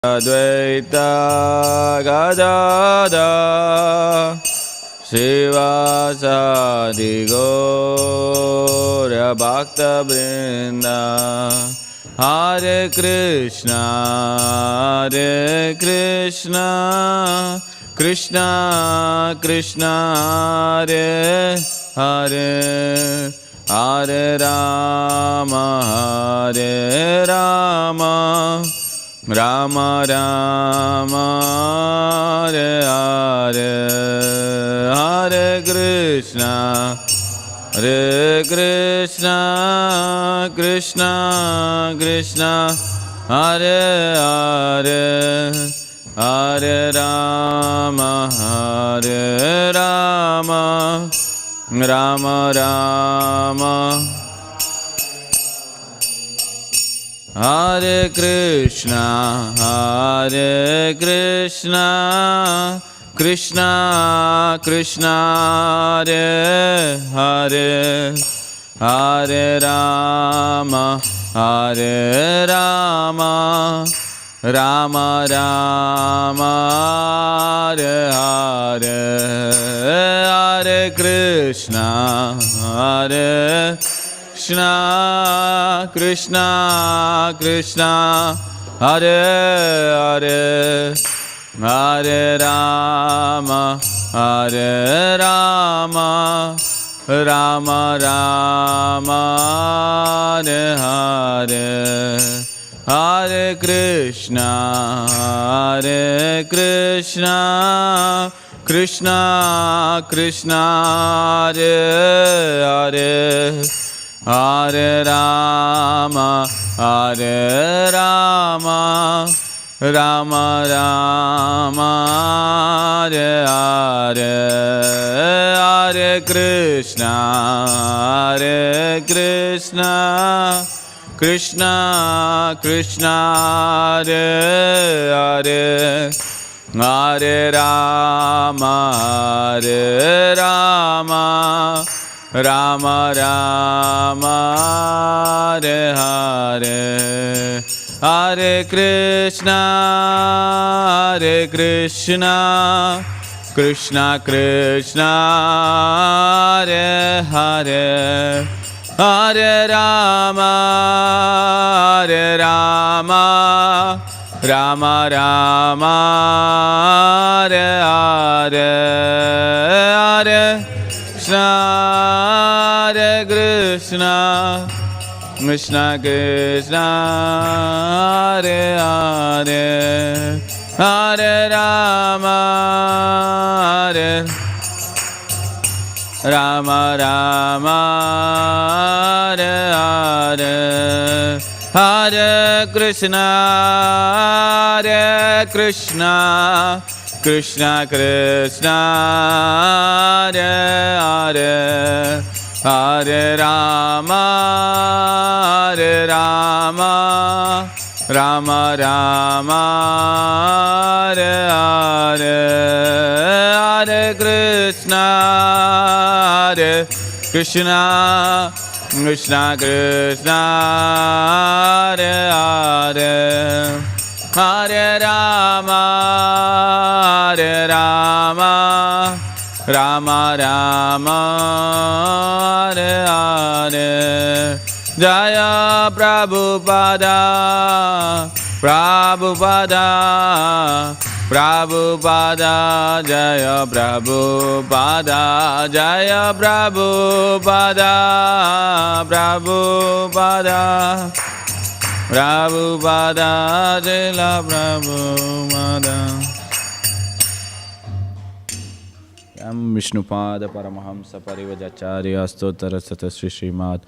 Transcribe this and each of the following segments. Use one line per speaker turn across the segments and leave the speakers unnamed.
Advaita Gadada Srivasadi Gaura Bhakta Vrinda Hare Krishna Krishna Krishna Hare Hare Hare Rama Rama Rama Hare Hare Hare Krishna Krishna Krishna Hare Hare Hare Rama Rama Rama Hare Krishna Krishna Krishna Hare Hare Hare Rama Rama Rama Hare Hare Hare Krishna Krishna Krishna Hare Hare Hare Rama Rama Rama Hare Hare Hare Krishna Krishna Krishna Hare Hare Hare Rama Rama Rama Hare Hare Hare Krishna Krishna Krishna Hare Hare Hare Rama Rama Rama Hare Hare Hare Krishna Krishna Krishna Hare Hare Hare Rama Rama Rama Hare Hare Hare Krishna Krishna Krishna Hare Hare Hare Rama Rama Rama Hare Hare Hare Krishna Krishna Krishna Hare Hare Hare Rama Rama Rama Hare Hare Hare Krishna Krishna Krishna Hare Hare Hare Rama Rama Rama Hare Hare Jaya Prabhupada Jaya Prabhupada Jaya Prabhupada Vishnupada Paramahamsa Parivajacharya Stottara Sata Sri Śrīmad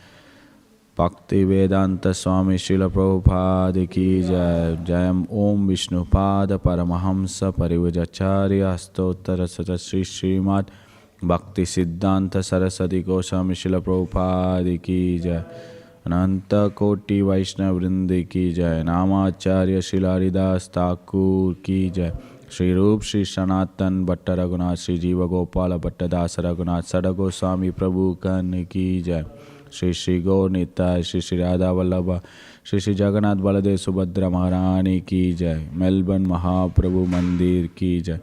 Bhaktivedanta Swami Srila Prabhupada Ki Jai Jayam Om Vishnupada Paramahamsa Parivajacharya Stottara Sata Sri Śrīmad Bhaktisiddhanta Saraswati Goswami Srila Prabhupada Ki Jai Ananta Koti Vaishnava Vrindi Ki Jai Namacharya Srila Haridas Thakur Ki Jai Shri Rup Shri Sanatan Bhatta Raghunath Shri Jiva Gopala Bhatta Dasa Raghunath Sada Goswami Prabhu Kan Ki Jai Shri Shri Gaur Nitai, Shri Shri Radha Vallabha, Shri Shri Jagannath Baladev Subhadra Maharani ki jai. Melbourne Mahaprabhu Mandir ki jai.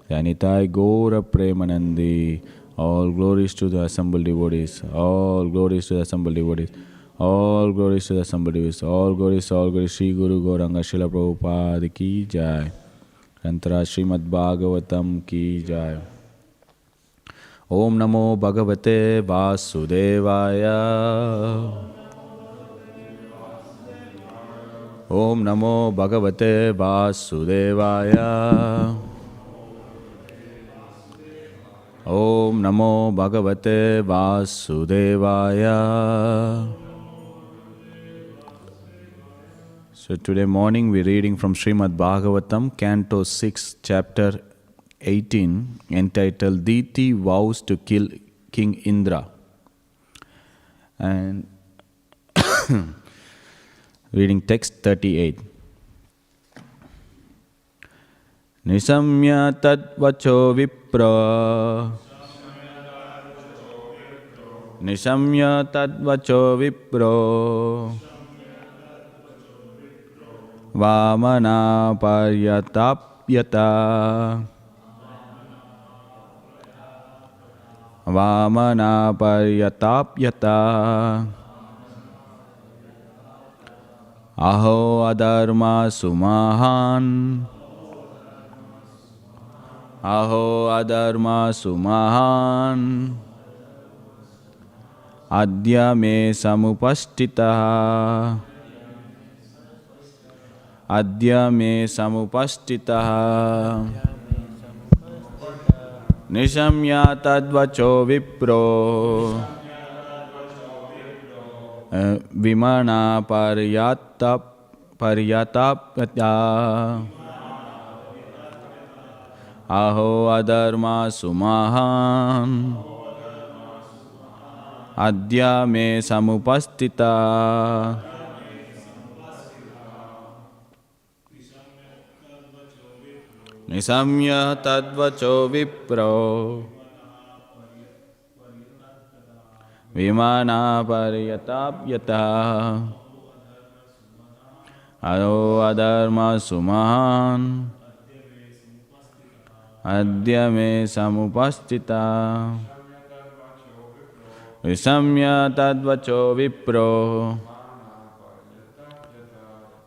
Janitai Gaura Premanandi. All glories to the assembled devotees. All glories to the assembled devotees. All glories to the assembled devotees. All glories, Shri Guru Gauranga Srila Prabhupada ki jai. Antara Śrīmad Bhāgavatam ki jai. Om Namo Bhagavate Vasudevaya. Om Namo Bhagavate Vasudevaya. Om Namo Bhagavate Vasudevaya. So today morning we're reading from Śrīmad Bhāgavatam, Canto 6, Chapter 18, entitled Diti Vows to Kill King Indra. And reading text 38. Nisamya tadvacho vipra. Nisamya tadvacho vipro. Vamana paryatapyata. Vamana paryatapyata. Aho adharma sumahan. Aho adharma sumahan. Adya me samupastitaha. Adya me samupastitaha. Nishamya tadvacho vipro. Vimana paryatapyata. Aho adharma sumahan. Adya me samupastita. Nisamya tadvacho vipro. Vimana paryatapyata. Aho adharma sumahan. Adya me samupastita. Nisamya tadvacho vipro.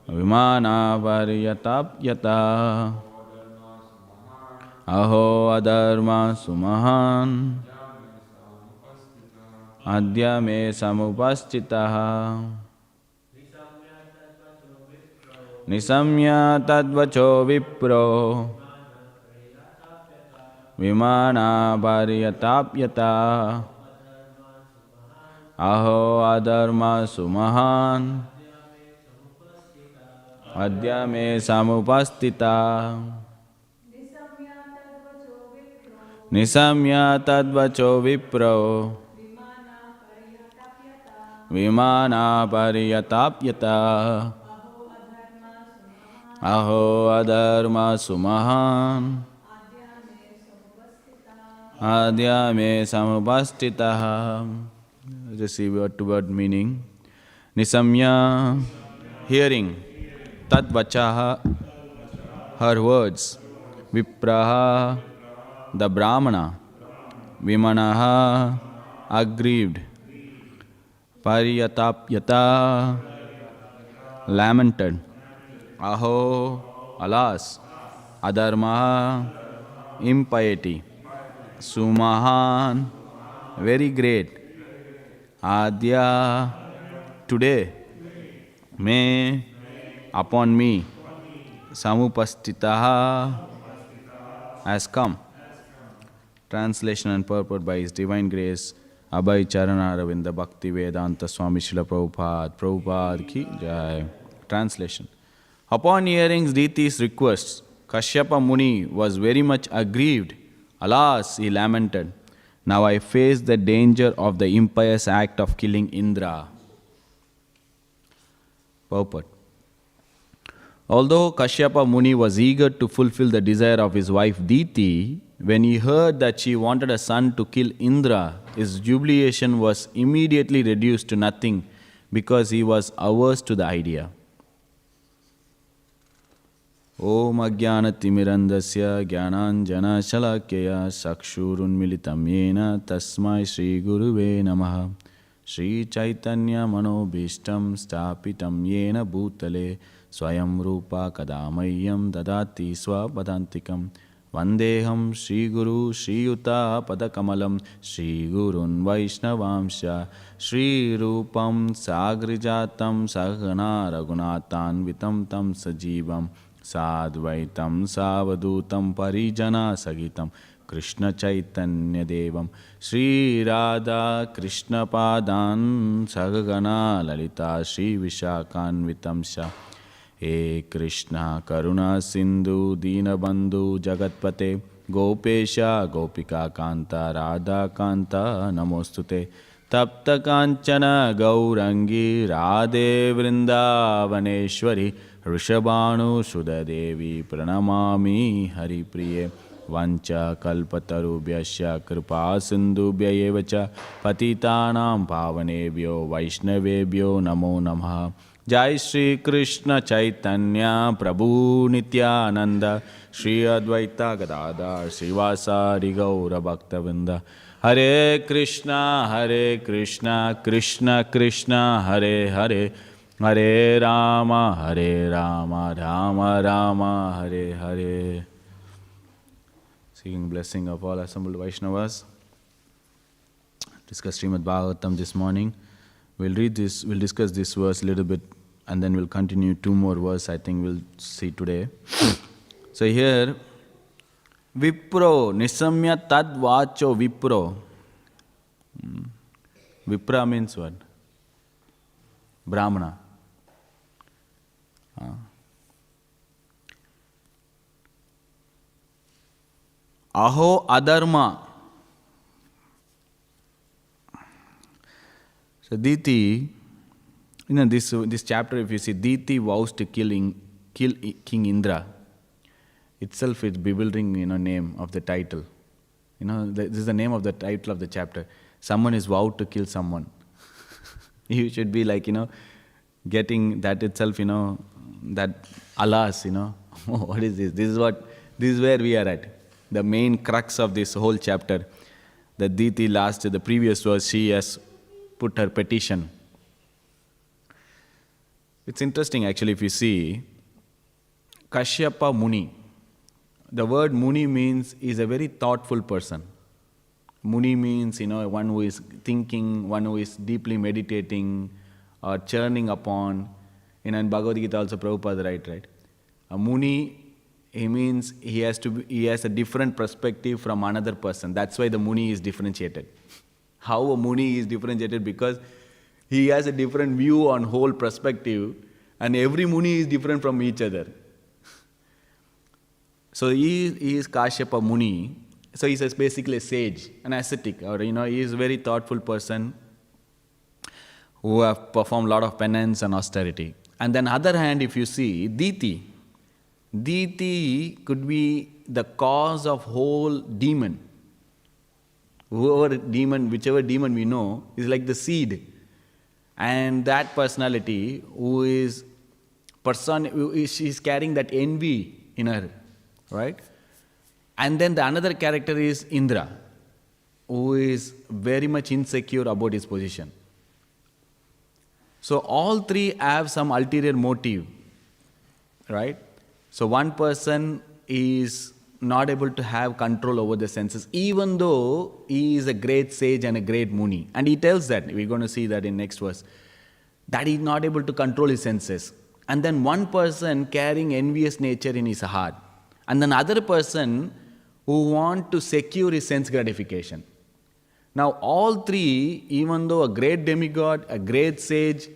Vimana paryatapyata. Aho adharma sumahan. Adya me samupastitaha. Nisamya tadvacho vipro. Vimana paryatapyata. Aho adharma sumahan. Adya me samupastita. Nisamya tadvacho vipro. Vimana paryatapyata. Aho adharma sumahan. Adya me samupastitaha. Just see word to word meaning. Nisamya, hearing. Tadvachaha, her words. Vipraha, the Brahmana. Vimanaha, aggrieved. Paryatapyata, lamented. Aho, alas. Adharma, impiety. Sumahan, very great. Adya, today. Me, upon me. Samupastitaha, has come. Translation and purport by His Divine Grace, Abhay Charana Ravinda Bhaktivedanta Swami Srila Prabhupada. Prabhupada ki jai. Translation. Upon hearing Diti's requests, Kashyapa Muni was very much aggrieved. Alas, he lamented. Now I face the danger of the impious act of killing Indra. Purport. Although Kashyapa Muni was eager to fulfill the desire of his wife Diti, when he heard that she wanted a son to kill Indra, his jubilation was immediately reduced to nothing because he was averse to the idea. Om Ajnana Timirandasya Jnananjana Shalakya Sakshurunmilitam Yena Tasmai Shri Guruve Namaha Shri Chaitanya Manobhishtam Stapitam Yena Bhutale Swayam Rupa Kadamayam Dadati Swapadantikam Vandeham Shri Guru Shri Yuta Padakamalam Shri Gurun Vaishnavamsha Shri Rupam Sagrijatam Sahana Raghunathan Vitam Tam Sajivam Sadvaitam Savadutam Parijana Sagitam Krishna Chaitanya Devam Shri Radha Krishna Padan Sagagana Lalita Shri Vishakan Vitamsha He Krishna Karuna Sindhu Dinabandhu Jagatpate Gopesha Gopika Kanta Radha Kanta Namostute Tapta Kanchana Gaurangi Radhe Vrindavaneshwari Rishabhanu Sudadevi Pranamami Hari Priye Vancha Kalpatarubhyasya Kripa Sindhubhya Evacha Patitanam Pavanebhyo Vaishnavebhyo Namo Namaha Jai Shri Krishna Chaitanya Prabhu Nityananda Shri Advaita Gadadhar Srivasari Gaura Bhaktavinda Hare Krishna Krishna Krishna Hare Hare Hare Rama Rama Rama Hare Hare. Seeking blessing of all assembled Vaishnavas. Discuss Śrīmad Bhāgavatam this morning. We'll discuss this verse a little bit and then we'll continue two more verses I think we'll see today. So here, Vipro, Nisamya Tad Vacho Vipro. Vipra means what? Brahmana. Aho Adharma. So Diti, this chapter, if you see, Diti vows to kill King Indra. Itself is bewildering, name of the title. This is the name of the title of the chapter. Someone is vowed to kill someone. You should be like, getting that itself, that alas, what is this? This is where we are at. The main crux of this whole chapter. The Diti the previous verse, she has put her petition. It's interesting actually if you see, Kashyapa Muni. The word Muni means is a very thoughtful person. Muni means, one who is thinking, one who is deeply meditating or churning upon. In Bhagavad Gita also Prabhupada right? A Muni, he means he has a different perspective from another person. That's why the Muni is differentiated. How a Muni is differentiated? Because he has a different view on whole perspective and every Muni is different from each other. So he is Kashyapa Muni. So he is basically a sage, an ascetic, or he is a very thoughtful person who have performed a lot of penance and austerity. And then other hand, if you see, Diti could be the cause of whole demon. Whichever demon we know, is like the seed. And that personality she is carrying that envy in her, right? And then the another character is Indra, who is very much insecure about his position. So all three have some ulterior motive, right? So one person is not able to have control over the senses, even though he is a great sage and a great Muni. And he tells that, we're going to see that in next verse, that he is not able to control his senses. And then one person carrying envious nature in his heart. And then other person who want to secure his sense gratification. Now all three, even though a great demigod, a great sage,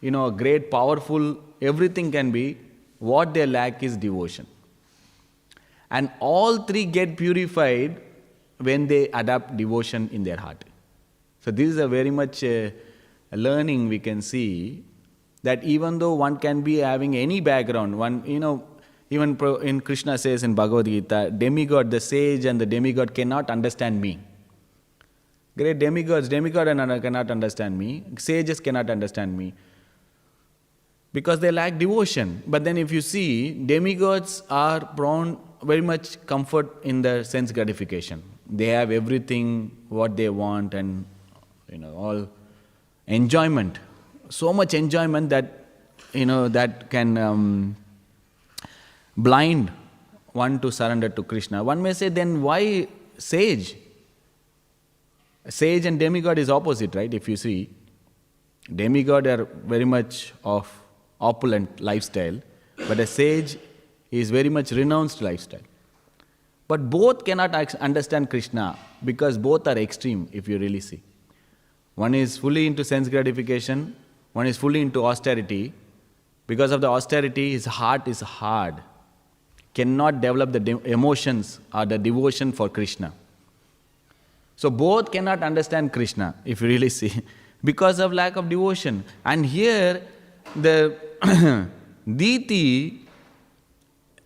a great powerful, everything can be, what they lack is devotion. And all three get purified when they adopt devotion in their heart. So this is a very much a learning we can see, that even though one can be having any background, one, Even in Krishna says in Bhagavad Gita, demigod, the sage and the demigod cannot understand me. Great demigods, demigod cannot understand me. Sages cannot understand me. Because they lack devotion. But then if you see, demigods are prone very much comfort in their sense gratification. They have everything what they want and all enjoyment. So much enjoyment that that can blind one to surrender to Krishna. One may say, then why sage? Sage and demigod is opposite, right? If you see, demigod are very much of opulent lifestyle, but a sage is very much renounced lifestyle. But both cannot understand Krishna because both are extreme, if you really see. One is fully into sense gratification, one is fully into austerity. Because of the austerity, his heart is hard, cannot develop the emotions or the devotion for Krishna. So both cannot understand Krishna, if you really see, because of lack of devotion. And here, the deity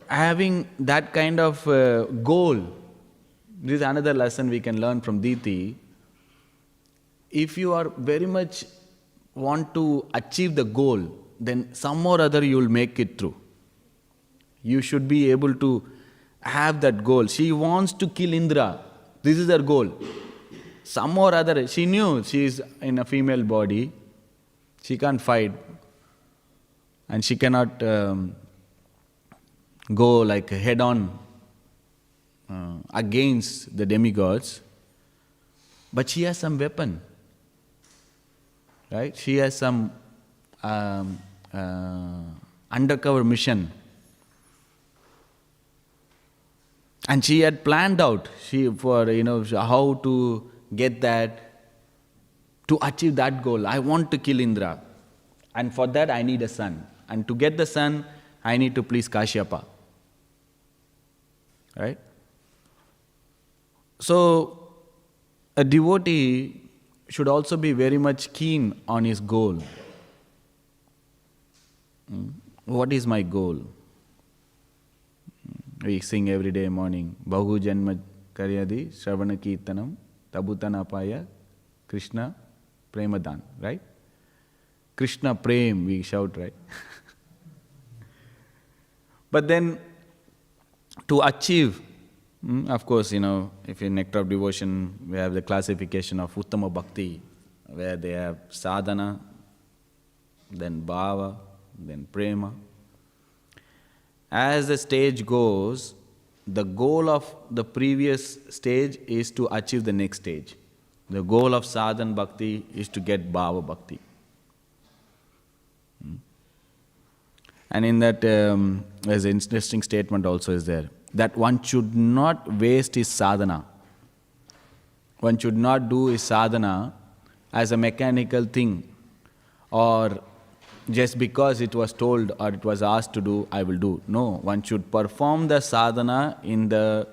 having that kind of goal, this is another lesson we can learn from deity. If you are very much want to achieve the goal, then some or other you will make it through. You should be able to have that goal. She wants to kill Indra. This is her goal. Some or other, she knew she is in a female body. She can't fight. And she cannot go like head on against the demigods. But she has some weapon. Right? She has some undercover mission. And she had planned out for how to get that, to achieve that goal. I want to kill Indra. And for that I need a son. And to get the son, I need to please Kashyapa. Right? So, a devotee should also be very much keen on his goal. What is my goal? We sing every day morning, Bahu Janma Karyadi Shravana Kirtanam Tabutanapaya Krishna Premadan, right? Krishna Prem, we shout, right? But then, to achieve, of course, if in Nectar of Devotion, we have the classification of Uttama Bhakti, where they have sadhana, then bhava, then prema. As the stage goes, the goal of the previous stage is to achieve the next stage. The goal of sadhana bhakti is to get bhava bhakti. And in that, there's an interesting statement also is there, that one should not waste his sadhana. One should not do his sadhana as a mechanical thing, or just because it was told or it was asked to do, I will do. No, one should perform the sadhana in the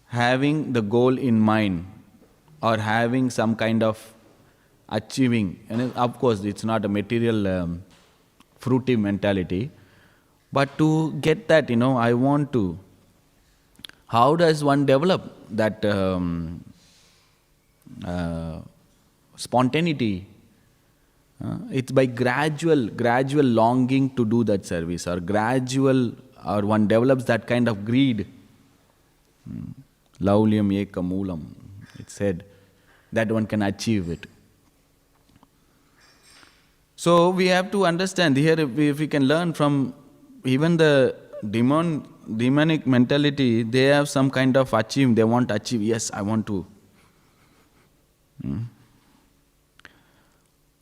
having the goal in mind, or having some kind of achieving. And of course, it's not a material fruitive mentality, but to get that, I want to. How does one develop that spontaneity? It's by gradual longing to do that service, or one develops that kind of greed. Laulyam eka moolam, it said, that one can achieve it. So we have to understand here, if we can learn from even the demonic mentality, they have some kind of achieve, they want to achieve, yes, I want to.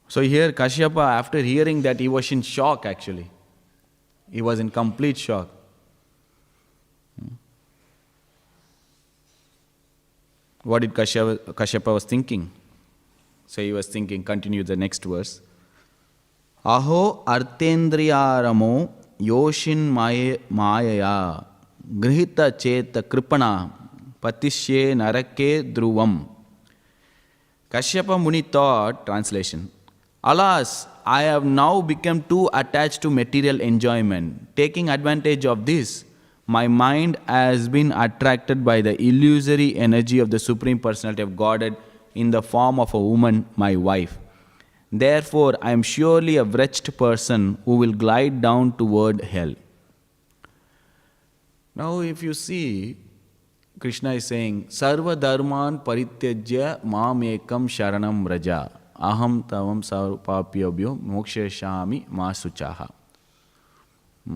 So here Kashyapa, after hearing that, he was in shock actually. He was in complete shock. What did Kashyapa was thinking? So he was thinking, continue the next verse. Aho artendriyaramo yoshin mayaya grihita cheta kripana patishye narake dhruvam. Kashyapa Muni thought, translation, alas, I have now become too attached to material enjoyment. Taking advantage of this, my mind has been attracted by the illusory energy of the Supreme Personality of Godhead in the form of a woman, my wife. Therefore, I am surely a wretched person who will glide down toward hell. Now, if you see, Krishna is saying, Sarva dharman parityajya mam ekam sharanam raja. Aham tavam sarupapyabhyo mokshashami masuchaha.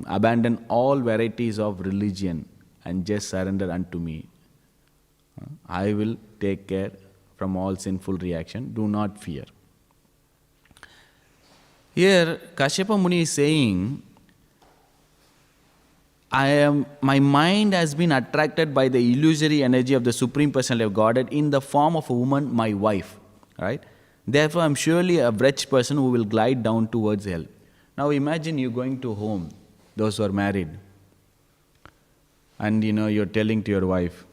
Abandon all varieties of religion and just surrender unto me. I will take care from all sinful reaction. Do not fear. Here, Kashyapa Muni is saying, my mind has been attracted by the illusory energy of the Supreme Personality of Godhead in the form of a woman, my wife. Right? Therefore, I am surely a wretched person who will glide down towards hell. Now imagine you going to home, those who are married, and you're telling to your wife,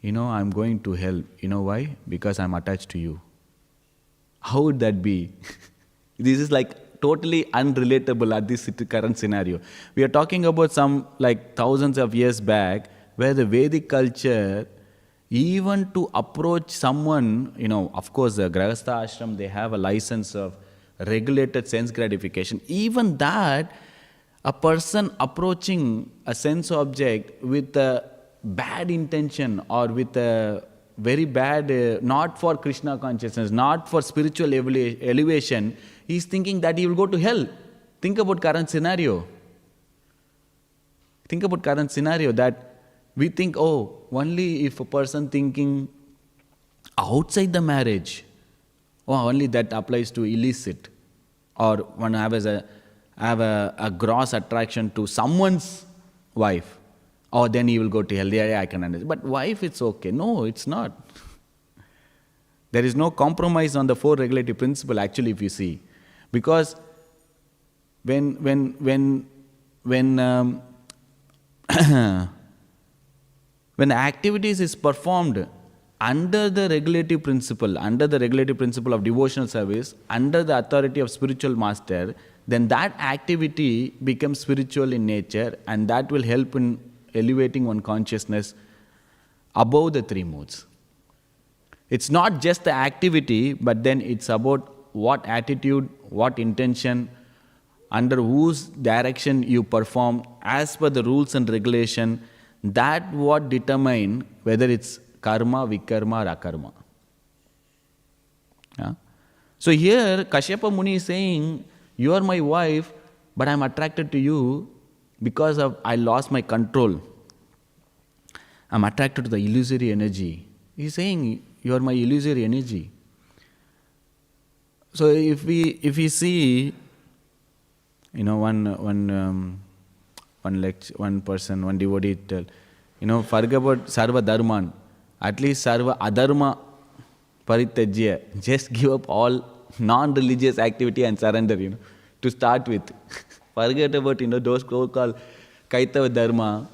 I'm going to hell. You know why? Because I'm attached to you. How would that be? This is like totally unrelatable at this current scenario. We are talking about some thousands of years back where the Vedic culture, even to approach someone, of course the Grahastha ashram, they have a license of regulated sense gratification. Even that, a person approaching a sense object with a bad intention or with a very bad, not for Krishna consciousness, not for spiritual elevation, he is thinking that he will go to hell. Think about current scenario. Think about current scenario that we think, only if a person thinking outside the marriage, only that applies to illicit, or one have a gross attraction to someone's wife, then he will go to hell. Yeah, I can understand. But wife, it's okay. No, it's not. There is no compromise on the four regulative principle, actually, if you see. Because when when activities is performed under the regulative principle of devotional service, under the authority of spiritual master, then that activity becomes spiritual in nature, and that will help in elevating one consciousness above the three modes. It's not just the activity, but then it's about what attitude, what intention, under whose direction you perform as per the rules and regulation. That what determine whether it's karma, vikarma or akarma. Yeah? So here Kashyapa Muni is saying, you are my wife, but I am attracted to you because I lost my control. I am attracted to the illusory energy. He is saying, you are my illusory energy. So if we see, one devotee tell, forget about sarva dharman, at least sarva adharma parityajya, just give up all non-religious activity and surrender, to start with. Forget about, those so-called kaitava dharma.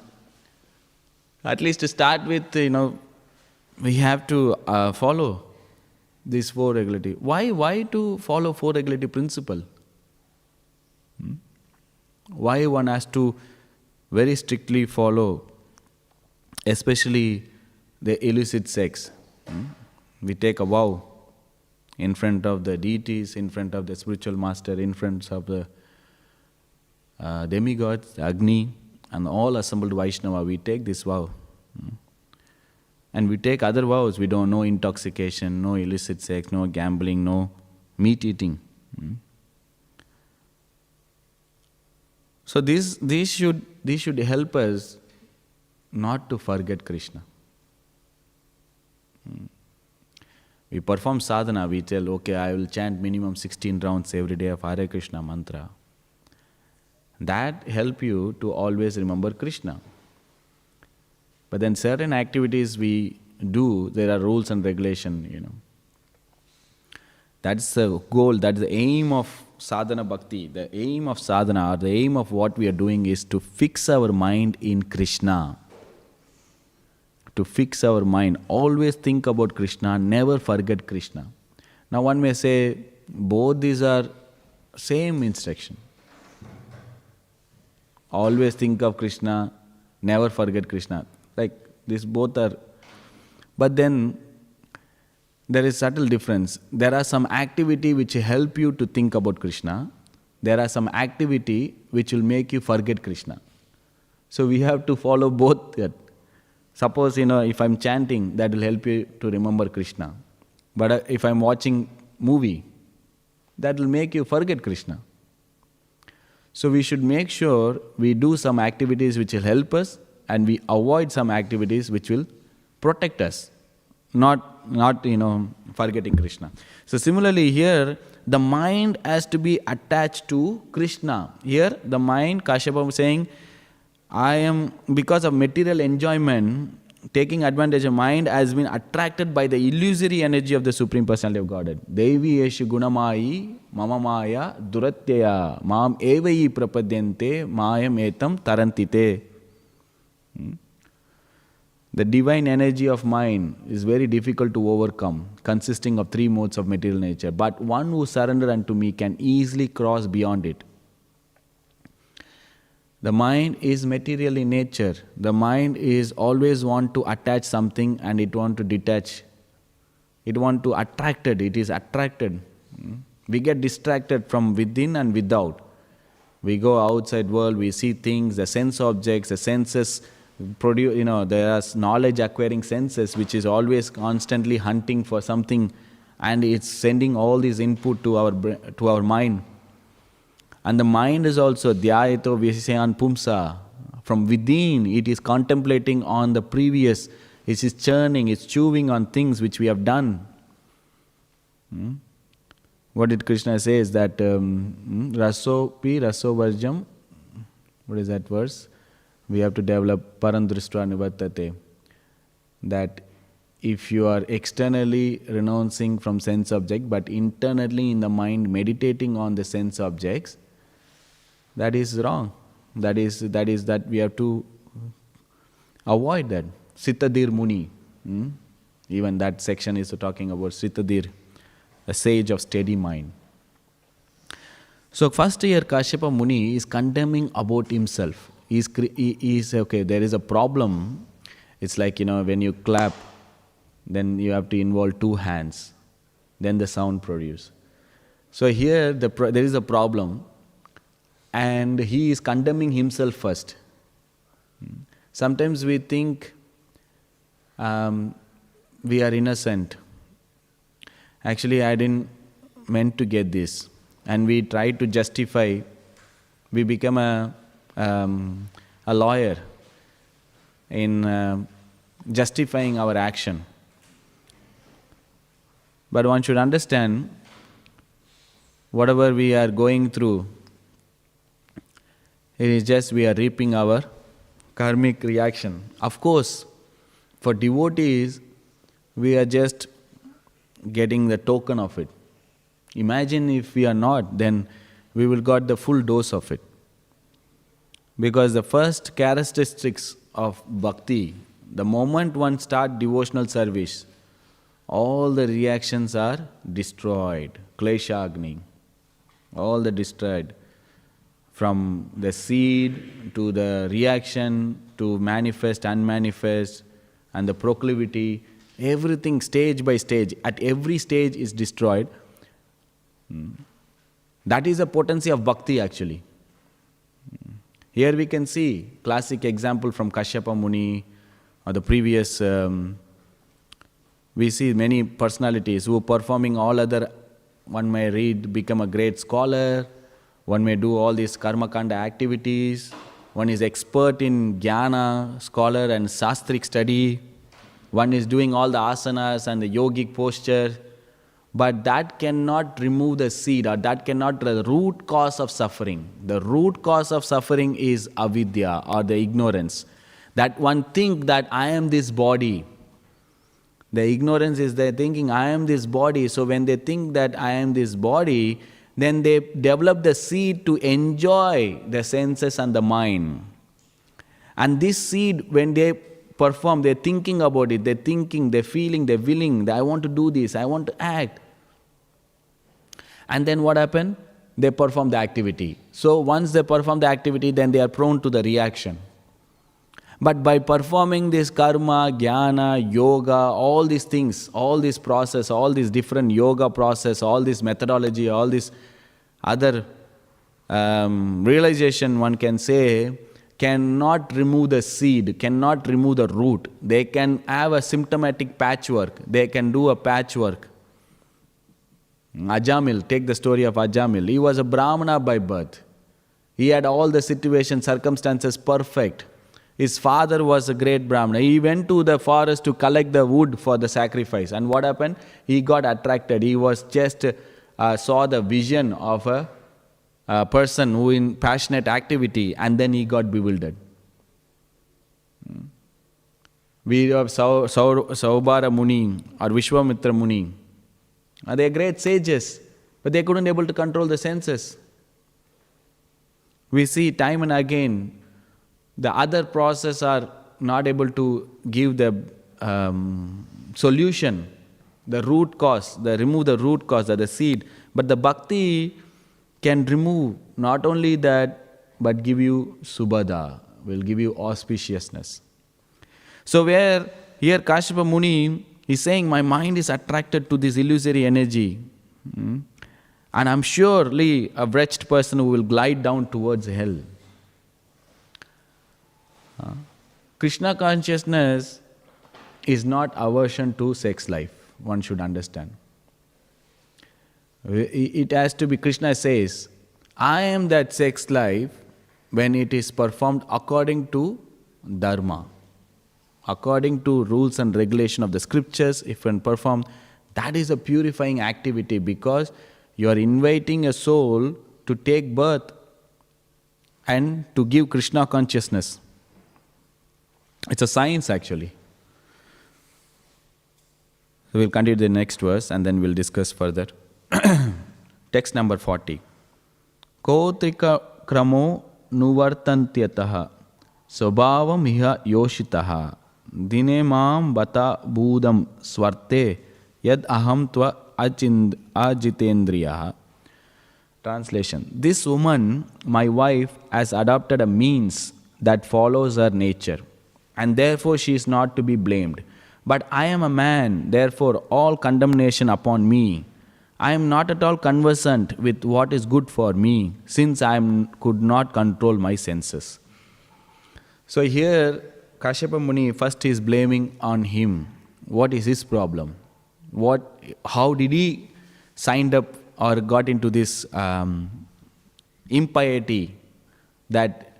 At least to start with, we have to follow these four regulative. Why to follow four regulative principle? Why one has to very strictly follow, especially the illicit sex? We take a vow in front of the deities, in front of the spiritual master, in front of the demigods, the Agni, and all assembled Vaishnava. We take this vow. And we take other vows. We don't know intoxication, no illicit sex, no gambling, no meat eating. So these should help us not to forget Krishna. We perform sadhana, we tell, okay, I will chant minimum 16 rounds every day of Hare Krishna mantra. That help you to always remember Krishna. But then certain activities we do, there are rules and regulation, That's the goal, that's the aim of sadhana bhakti. The aim of sadhana, or the aim of what we are doing is to fix our mind in Krishna. To fix our mind. Always think about Krishna, never forget Krishna. Now one may say, both these are Same instruction. Always think of Krishna, never forget Krishna. Like these both are. But then there is subtle difference. There are some activity which help you to think about Krishna. There are some activity which will make you forget Krishna. So we have to follow both. Suppose, if I'm chanting, that will help you to remember Krishna. But if I'm watching movie, that will make you forget Krishna. So we should make sure we do some activities which will help us, and we avoid some activities which will protect us, not forgetting Krishna. So similarly here, the mind has to be attached to Krishna. Here the mind, Kashyapa was saying, I am, because of material enjoyment, taking advantage of mind, has been attracted by the illusory energy of the Supreme Personality of Godhead. Devi eshu gunamayi mama maya duratyaya mam evai prapadyante mayam etam tarantite. The divine energy of mind is very difficult to overcome, consisting of three modes of material nature. But one who surrenders unto me can easily cross beyond it. The mind is material in nature. The mind is always want to attach something and it want to detach. It want to attracted. It is attracted. We get distracted from within and without. We go outside world, we see things, the sense objects, the senses produce, there are knowledge acquiring senses which is always constantly hunting for something, and it's sending all this input to our mind. And the mind is also dhyayato vishayan pumsa. From within, it is contemplating on the previous. It is churning, it's chewing on things which we have done. What did Krishna say is that rasopi rasovarjam. What is that verse? We have to develop parandrishtra nivartate. That if you are externally renouncing from sense object, but internally in the mind meditating on the sense objects, that is wrong. That we have to avoid that. Sitadir Muni. Even that section is talking about Sitadir, a sage of steady mind. So first here Kashyapa Muni is condemning about himself. He is okay, there is a problem. It's like, when you clap, then you have to involve two hands. Then the sound produce. So here there is a problem. And he is condemning himself first. Sometimes we think we are innocent. Actually, I didn't meant to get this. And we try to justify. We become a lawyer in justifying our action. But one should understand, whatever we are going through, it is just we are reaping our karmic reaction. Of course, for devotees, we are just getting the token of it. Imagine if we are not, then we will get the full dose of it. Because the first characteristics of bhakti, the moment one starts devotional service, all the reactions are destroyed. Kleshagni, all the destroyed. From the seed to the reaction to manifest, unmanifest, and the proclivity, everything stage by stage, at every stage is destroyed. That is the potency of bhakti actually. Here we can see classic example from Kashyapa Muni or the previous, we see many personalities who are performing all other, one may read, become a great scholar, one may do all these karmakanda activities, one is expert in jnana, scholar and sastric study, one is doing all the asanas and the yogic posture, but that cannot remove the seed, or that cannot the root cause of suffering. The root cause of suffering is avidya, or the ignorance. That one think that I am this body. The ignorance is they thinking I am this body, so when they think that I am this body, then they develop the seed to enjoy the senses and the mind. And this seed, when they perform, they're thinking about it, they're thinking, they're feeling, they're willing, that I want to do this, I want to act. And then what happened? they perform the activity. So once they perform the activity, then they are prone to the reaction. But by performing this karma, jnana, yoga, all these things, all this process, all these different yoga process, all this methodology, all this other realization, one can say, cannot remove the seed, cannot remove the root. They can have a symptomatic patchwork. They can do a patchwork. Ajamil, take the story of Ajamil. He was a Brahmana by birth. He had all the situations, circumstances perfect. His father was a great Brahmana. He went to the forest to collect the wood for the sacrifice. And what happened? He got attracted. He was just saw the vision of a person who in passionate activity, and then he got bewildered. We have Saubhara Muni or Vishwamitra Muni. They are great sages, but they couldn't able to control the senses. We see time and again, the other process are not able to give the solution, the root cause, remove the root cause, the seed. But the bhakti can remove not only that, but give you subhada, will give you auspiciousness. So where here Kashyapa Muni is saying, my mind is attracted to this illusory energy. And I'm surely a wretched person who will glide down towards hell. Krishna consciousness is not aversion to sex life, one should understand. It has to be, Krishna says, I am that sex life when it is performed according to dharma, according to rules and regulation of the scriptures. If one performed, that is a purifying activity, because you are inviting a soul to take birth and to give Krishna consciousness. It's a science actually. So we'll continue the next verse and then we'll discuss further. Text number 40. Kotrika kramo nuvartantyataha svabhavam iha yoshitaha dine mam bata budam swarte yad aham tva ajitendriyaha. Translation. This woman, my wife, has adopted a means that follows her nature, and therefore she is not to be blamed. But I am a man, therefore all condemnation upon me. I am not at all conversant with what is good for me, since I could not control my senses. So here, Kashyapa Muni first is blaming on him. What is his problem? How did he signed up or got into this impiety? That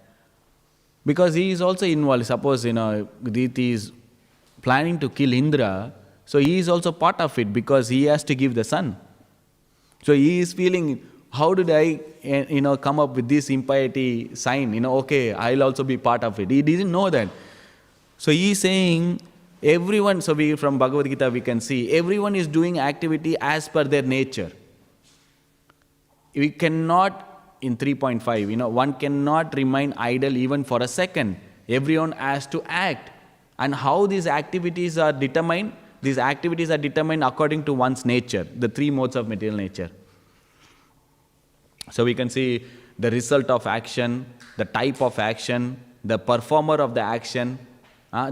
because he is also involved. Suppose Diti is planning to kill Indra, so he is also part of it because he has to give the son. So he is feeling, how did I come up with this impiety sign? Okay, I'll also be part of it. He didn't know that. So he is saying, everyone, so from Bhagavad Gita we can see, everyone is doing activity as per their nature. We cannot, in 3.5, one cannot remain idle even for a second. Everyone has to act. And how these activities are determined? These activities are determined according to one's nature, the three modes of material nature. So we can see the result of action, the type of action, the performer of the action,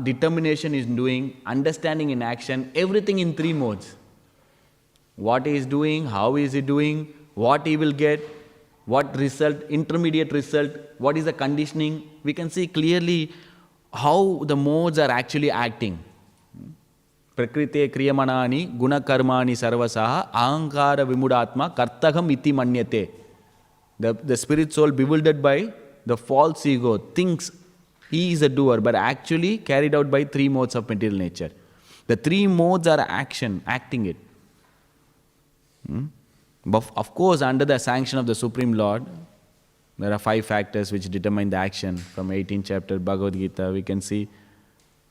determination is doing, understanding in action, everything in three modes. What he is doing, how is he doing, what he will get, what result, intermediate result, what is the conditioning. We can see clearly how the modes are actually acting. Prakrite kriyamanani guna karmani sarvasaha ahankara vimudatma kartagam iti manyate. The spirit soul, bewildered by the false ego, thinks he is a doer, but actually carried out by three modes of material nature. The three modes are acting it. But of course, under the sanction of the Supreme Lord, there are 5 factors which determine the action. From 18th chapter Bhagavad Gita, we can see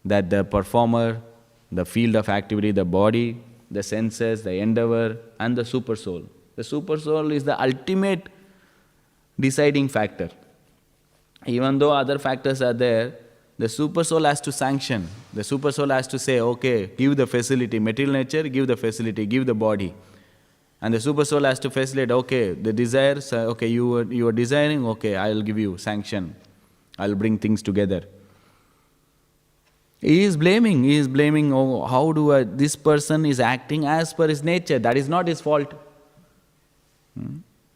that the performer, the field of activity, the body, the senses, the endeavor, and the super soul. The super soul is the ultimate deciding factor. Even though other factors are there, the super soul has to sanction. The super soul has to say, okay, give the facility. Material nature, give the facility, give the body. And the super soul has to facilitate, okay, the desires, okay, you are desiring, okay, I'll give you sanction. I'll bring things together. He is blaming, oh, how this person is acting as per his nature. That is not his fault.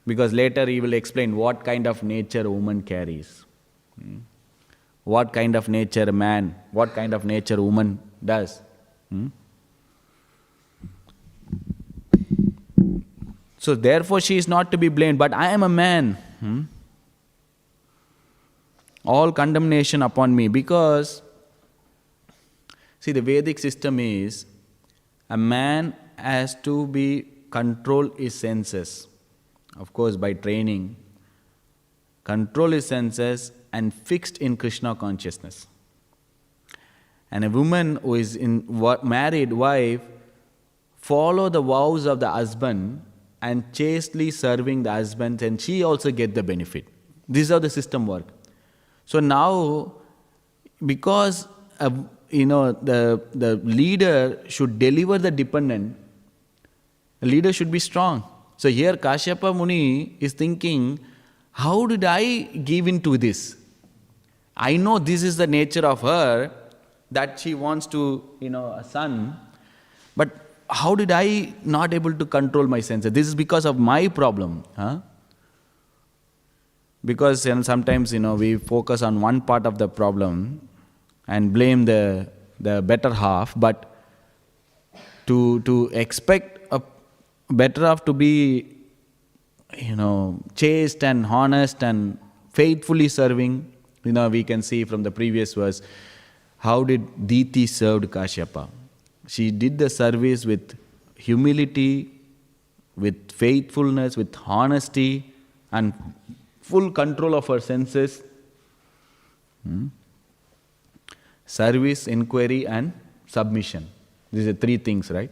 Because later he will explain what kind of nature a woman carries. What kind of nature a man, what kind of nature a woman does. So therefore she is not to be blamed. But I am a man. All condemnation upon me, because see, the Vedic system is a man has to control his senses. Of course, by training, control his senses and fixed in Krishna consciousness. And a woman who is married wife follow the vows of the husband and chastely serving the husband, and she also get the benefit. This is how the system works. So now, because the leader should deliver the dependent, the leader should be strong. So here Kashyapa Muni is thinking, how did I give in to this? I know this is the nature of her, that she wants to, a son, but how did I not able to control my senses? This is because of my problem. Because sometimes we focus on one part of the problem and blame the better half, but to expect a better half to be chaste and honest and faithfully serving, we can see from the previous verse, how did Diti served Kashyapa? She did the service with humility, with faithfulness, with honesty, and full control of her senses. Service, inquiry, and submission. These are three things, right?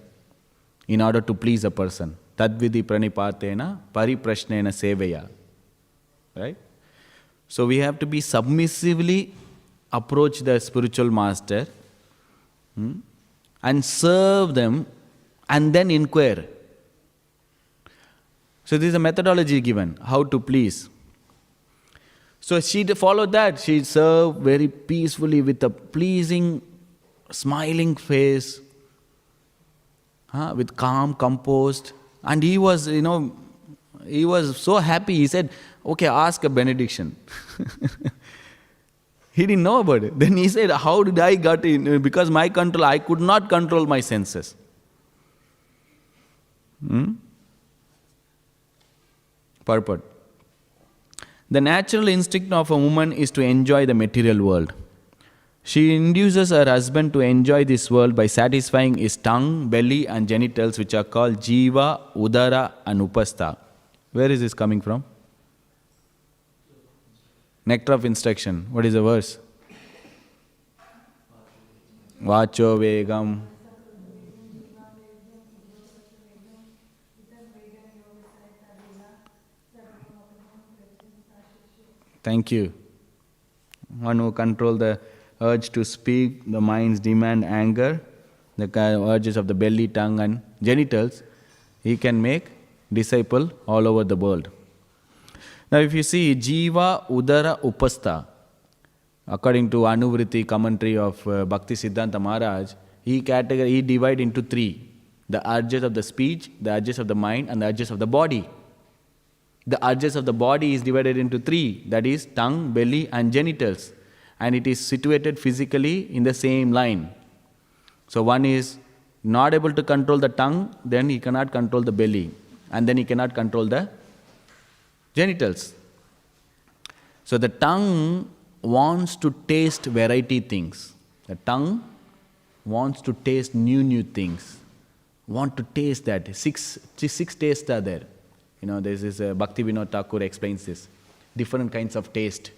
In order to please a person. Tadvidi pranipatena pariprashnena seveya. Right? So we have to be submissively approach the spiritual master and serve them and then inquire. So this is a methodology given, how to please. So she followed that. She served very peacefully with a pleasing, smiling face, with calm, composed. And he was, he was so happy. He said, okay, ask a benediction. He didn't know about it. Then he said, how did I get in? Because I could not control my senses. Purport. The natural instinct of a woman is to enjoy the material world. She induces her husband to enjoy this world by satisfying his tongue, belly and genitals, which are called Jiva, Udara and Upastha. Where is this coming from? Nectar of instruction. What is the verse? Vacho Vegam. Thank you. One who controls the urge to speak, the mind's demand, anger, the urges of the belly, tongue and genitals, he can make disciple all over the world. Now if you see Jiva, Udara, Upastha, according to Anuvriti commentary of Bhaktivedanta Maharaj, he divide into three. The urges of the speech, the urges of the mind and the urges of the body. The urges of the body is divided into three, that is tongue, belly and genitals. And it is situated physically in the same line. So one is not able to control the tongue, then he cannot control the belly. And then he cannot control the genitals. So the tongue wants to taste variety things. The tongue wants to taste new things. Want to taste that. Six tastes are there. This is Bhaktivedanta Thakur explains this. Different kinds of taste.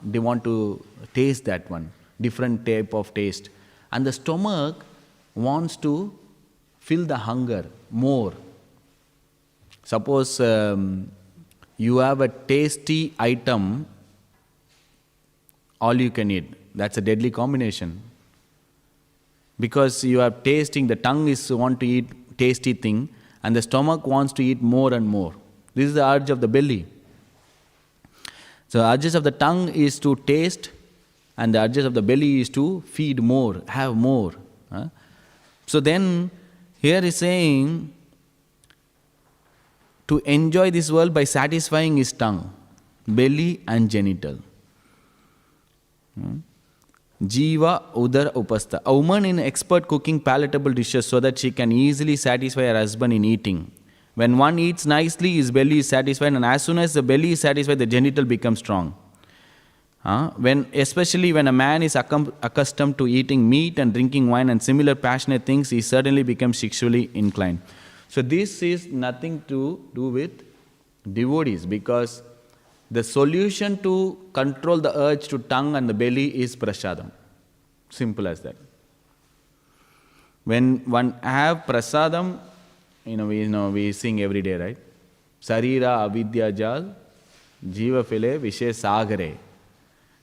They want to taste that one. Different type of taste. And the stomach wants to fill the hunger more. Suppose you have a tasty item, all you can eat. That's a deadly combination. Because you are tasting, the tongue is want to eat tasty thing, And the stomach wants to eat more and more. This is the urge of the belly. So urges of the tongue is to taste, and the urges of the belly is to feed more, have more. So then, here is saying, to enjoy this world by satisfying his tongue, belly and genital. Jiva udara upastha. A woman in expert cooking palatable dishes so that she can easily satisfy her husband in eating. When one eats nicely, his belly is satisfied, and as soon as the belly is satisfied, the genital becomes strong. Especially when a man is accustomed to eating meat and drinking wine and similar passionate things, he certainly becomes sexually inclined. So this is nothing to do with devotees, because the solution to control the urge to tongue and the belly is prasadam. Simple as that. When one have prasadam, we sing every day, right? Sarira avidya jal, jiva file vishe sagare.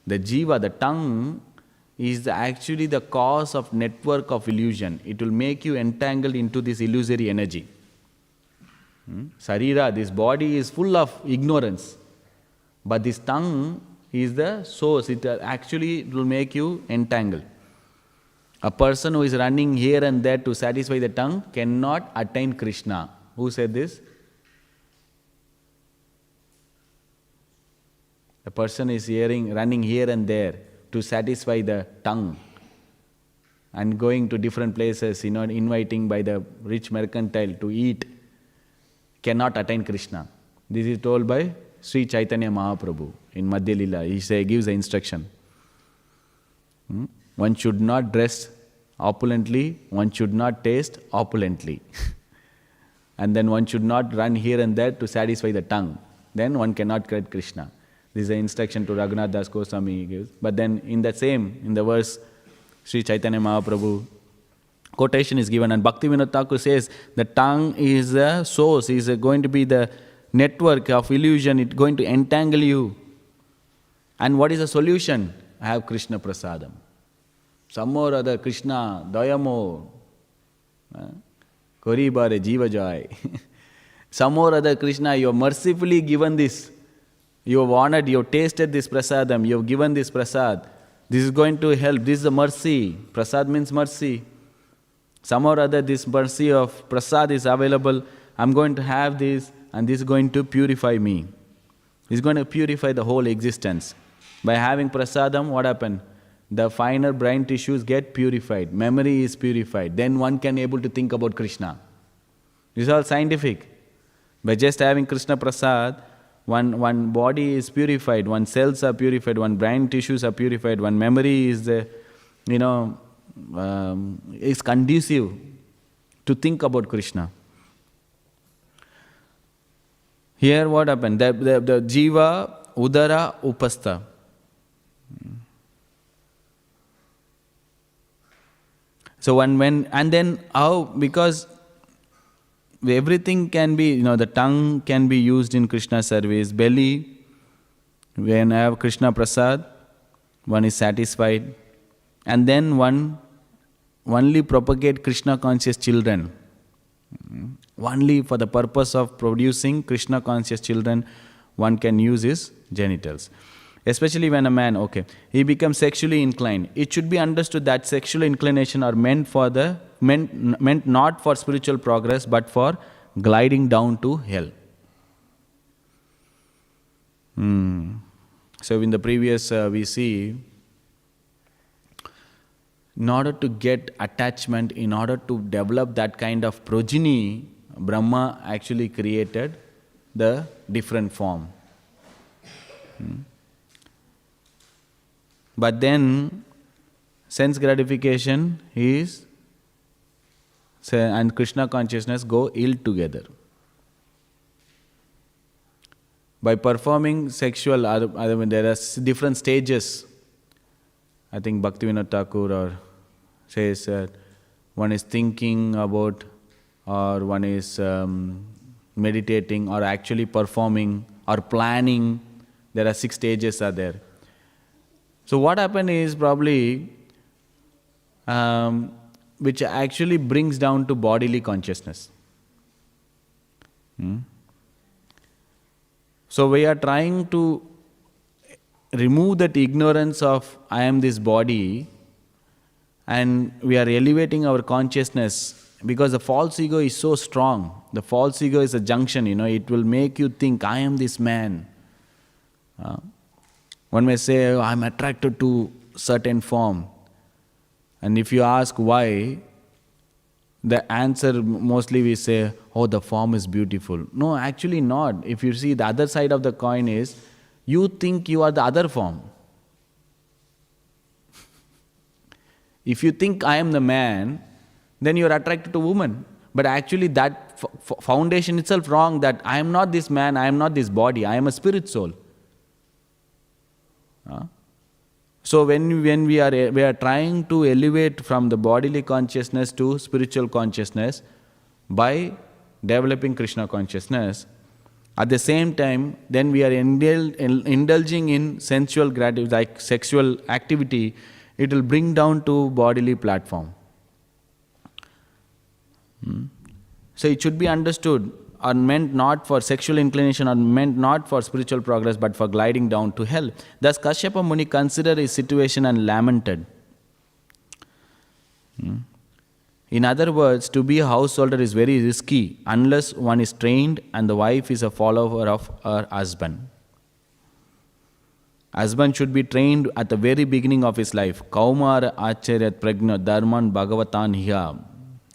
The jiva, the tongue, is actually the cause of network of illusion. It will make you entangled into this illusory energy. Sarira, this body is full of ignorance. But this tongue is the source. It actually will make you entangled. A person who is running here and there to satisfy the tongue cannot attain Krishna. Who said this? A person is running here and there to satisfy the tongue and going to different places, inviting by the rich mercantile to eat, cannot attain Krishna. This is told by Sri Chaitanya Mahaprabhu in Madhya Lila. He gives the instruction. One should not dress opulently, one should not taste opulently. And then one should not run here and there to satisfy the tongue. Then one cannot get Krishna. This is the instruction to Raghunath Das Goswami gives. But then in the verse, Sri Chaitanya Mahaprabhu, quotation is given, and Bhaktivedanta Thakur says, the tongue is the source, is going to be the network of illusion, it's going to entangle you. And what is the solution? I have Krishna Prasadam. Some more other Krishna, Dayamo, Koribare, Jiva Joy. Some more other Krishna, you have mercifully given this. You have honored, you have tasted this prasadam, you have given this prasad. This is going to help, this is the mercy. Prasad means mercy. Some or other this mercy of prasad is available. I'm going to have this, and this is going to purify me. It's going to purify the whole existence. By having prasadam, what happened? The finer brain tissues get purified. Memory is purified. Then one can able to think about Krishna. This is all scientific. By just having Krishna prasad, one body is purified, one cells are purified, one brain tissues are purified, one memory is is conducive to think about Krishna. Here what happened? The jiva, udara, upastha. So and then how, because everything can be, the tongue can be used in Krishna service, belly, when I have Krishna Prasad, one is satisfied, and then one only propagate Krishna conscious children. Only for the purpose of producing Krishna conscious children, one can use his genitals. Especially when a man, he becomes sexually inclined. It should be understood that sexual inclination are meant not for spiritual progress, but for gliding down to hell. So in the previous we see, in order to get attachment, in order to develop that kind of progeny, Brahma actually created the different form. But then, sense gratification and Krishna consciousness go ill together. By performing sexual, there are different stages. I think Bhaktivedanta Thakur says that one is thinking about, or one is meditating, or actually performing, or planning. There are 6 stages are there. So what happened is probably, which actually brings down to bodily consciousness. So we are trying to remove that ignorance of I am this body, and we are elevating our consciousness, because the false ego is so strong. The false ego is a junction, it will make you think I am this man. One may say, I am attracted to certain form. And if you ask why, the answer mostly we say, oh, the form is beautiful. No, actually not. If you see, the other side of the coin is, you think you are the other form. If you think I am the man, then you are attracted to woman. But actually that foundation itself wrong, that I am not this man, I am not this body, I am a spirit soul. So when we are trying to elevate from the bodily consciousness to spiritual consciousness by developing Krishna consciousness, at the same time, then we are indulging in sensual gratitude, like sexual activity, it will bring down to bodily platform. So it should be understood, are meant not for sexual inclination, are meant not for spiritual progress, but for gliding down to hell. Thus Kashyapa Muni considered his situation and lamented. In other words, to be a householder is very risky unless one is trained and the wife is a follower of her husband. Husband should be trained at the very beginning of his life. Kaumara Acharya Prajna Dharman Bhagavatan Hiya.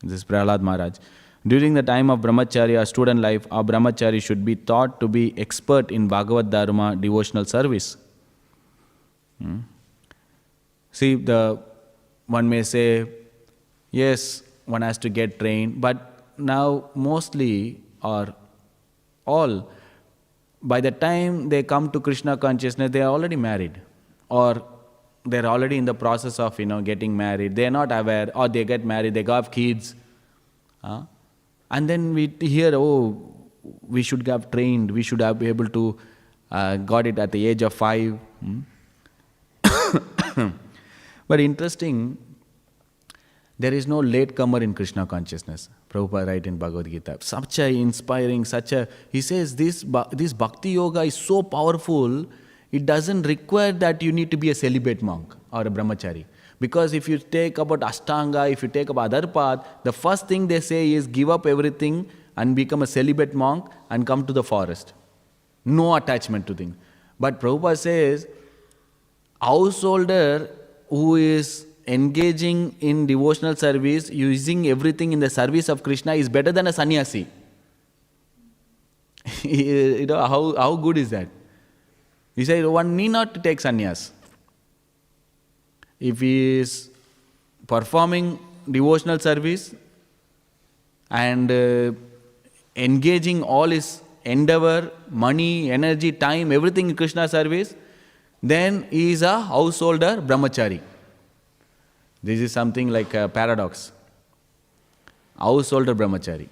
This is Prahlad Maharaj. During the time of Brahmacharya, student life, a Brahmachari should be taught to be expert in Bhagavad Dharma devotional service. See, one may say, yes, one has to get trained, but now mostly or all, by the time they come to Krishna consciousness, they are already married, or they are already in the process of getting married. They are not aware, or they get married, they have kids. And then we hear, oh, we should have trained, we should have been able to got it at the age of 5. But interesting, there is no latecomer in Krishna consciousness. Prabhupada writes in Bhagavad Gita. Such a inspiring, he says this bhakti yoga is so powerful, it doesn't require that you need to be a celibate monk or a brahmachari. Because if you take about Ashtanga, if you take about other path, the first thing they say is give up everything and become a celibate monk and come to the forest. No attachment to things. But Prabhupada says, householder who is engaging in devotional service, using everything in the service of Krishna is better than a sannyasi. How good is that? He said one need not to take sannyas. If he is performing devotional service and engaging all his endeavor, money, energy, time, everything in Krishna service, then he is a householder brahmachari. This is something like a paradox. Householder brahmachari.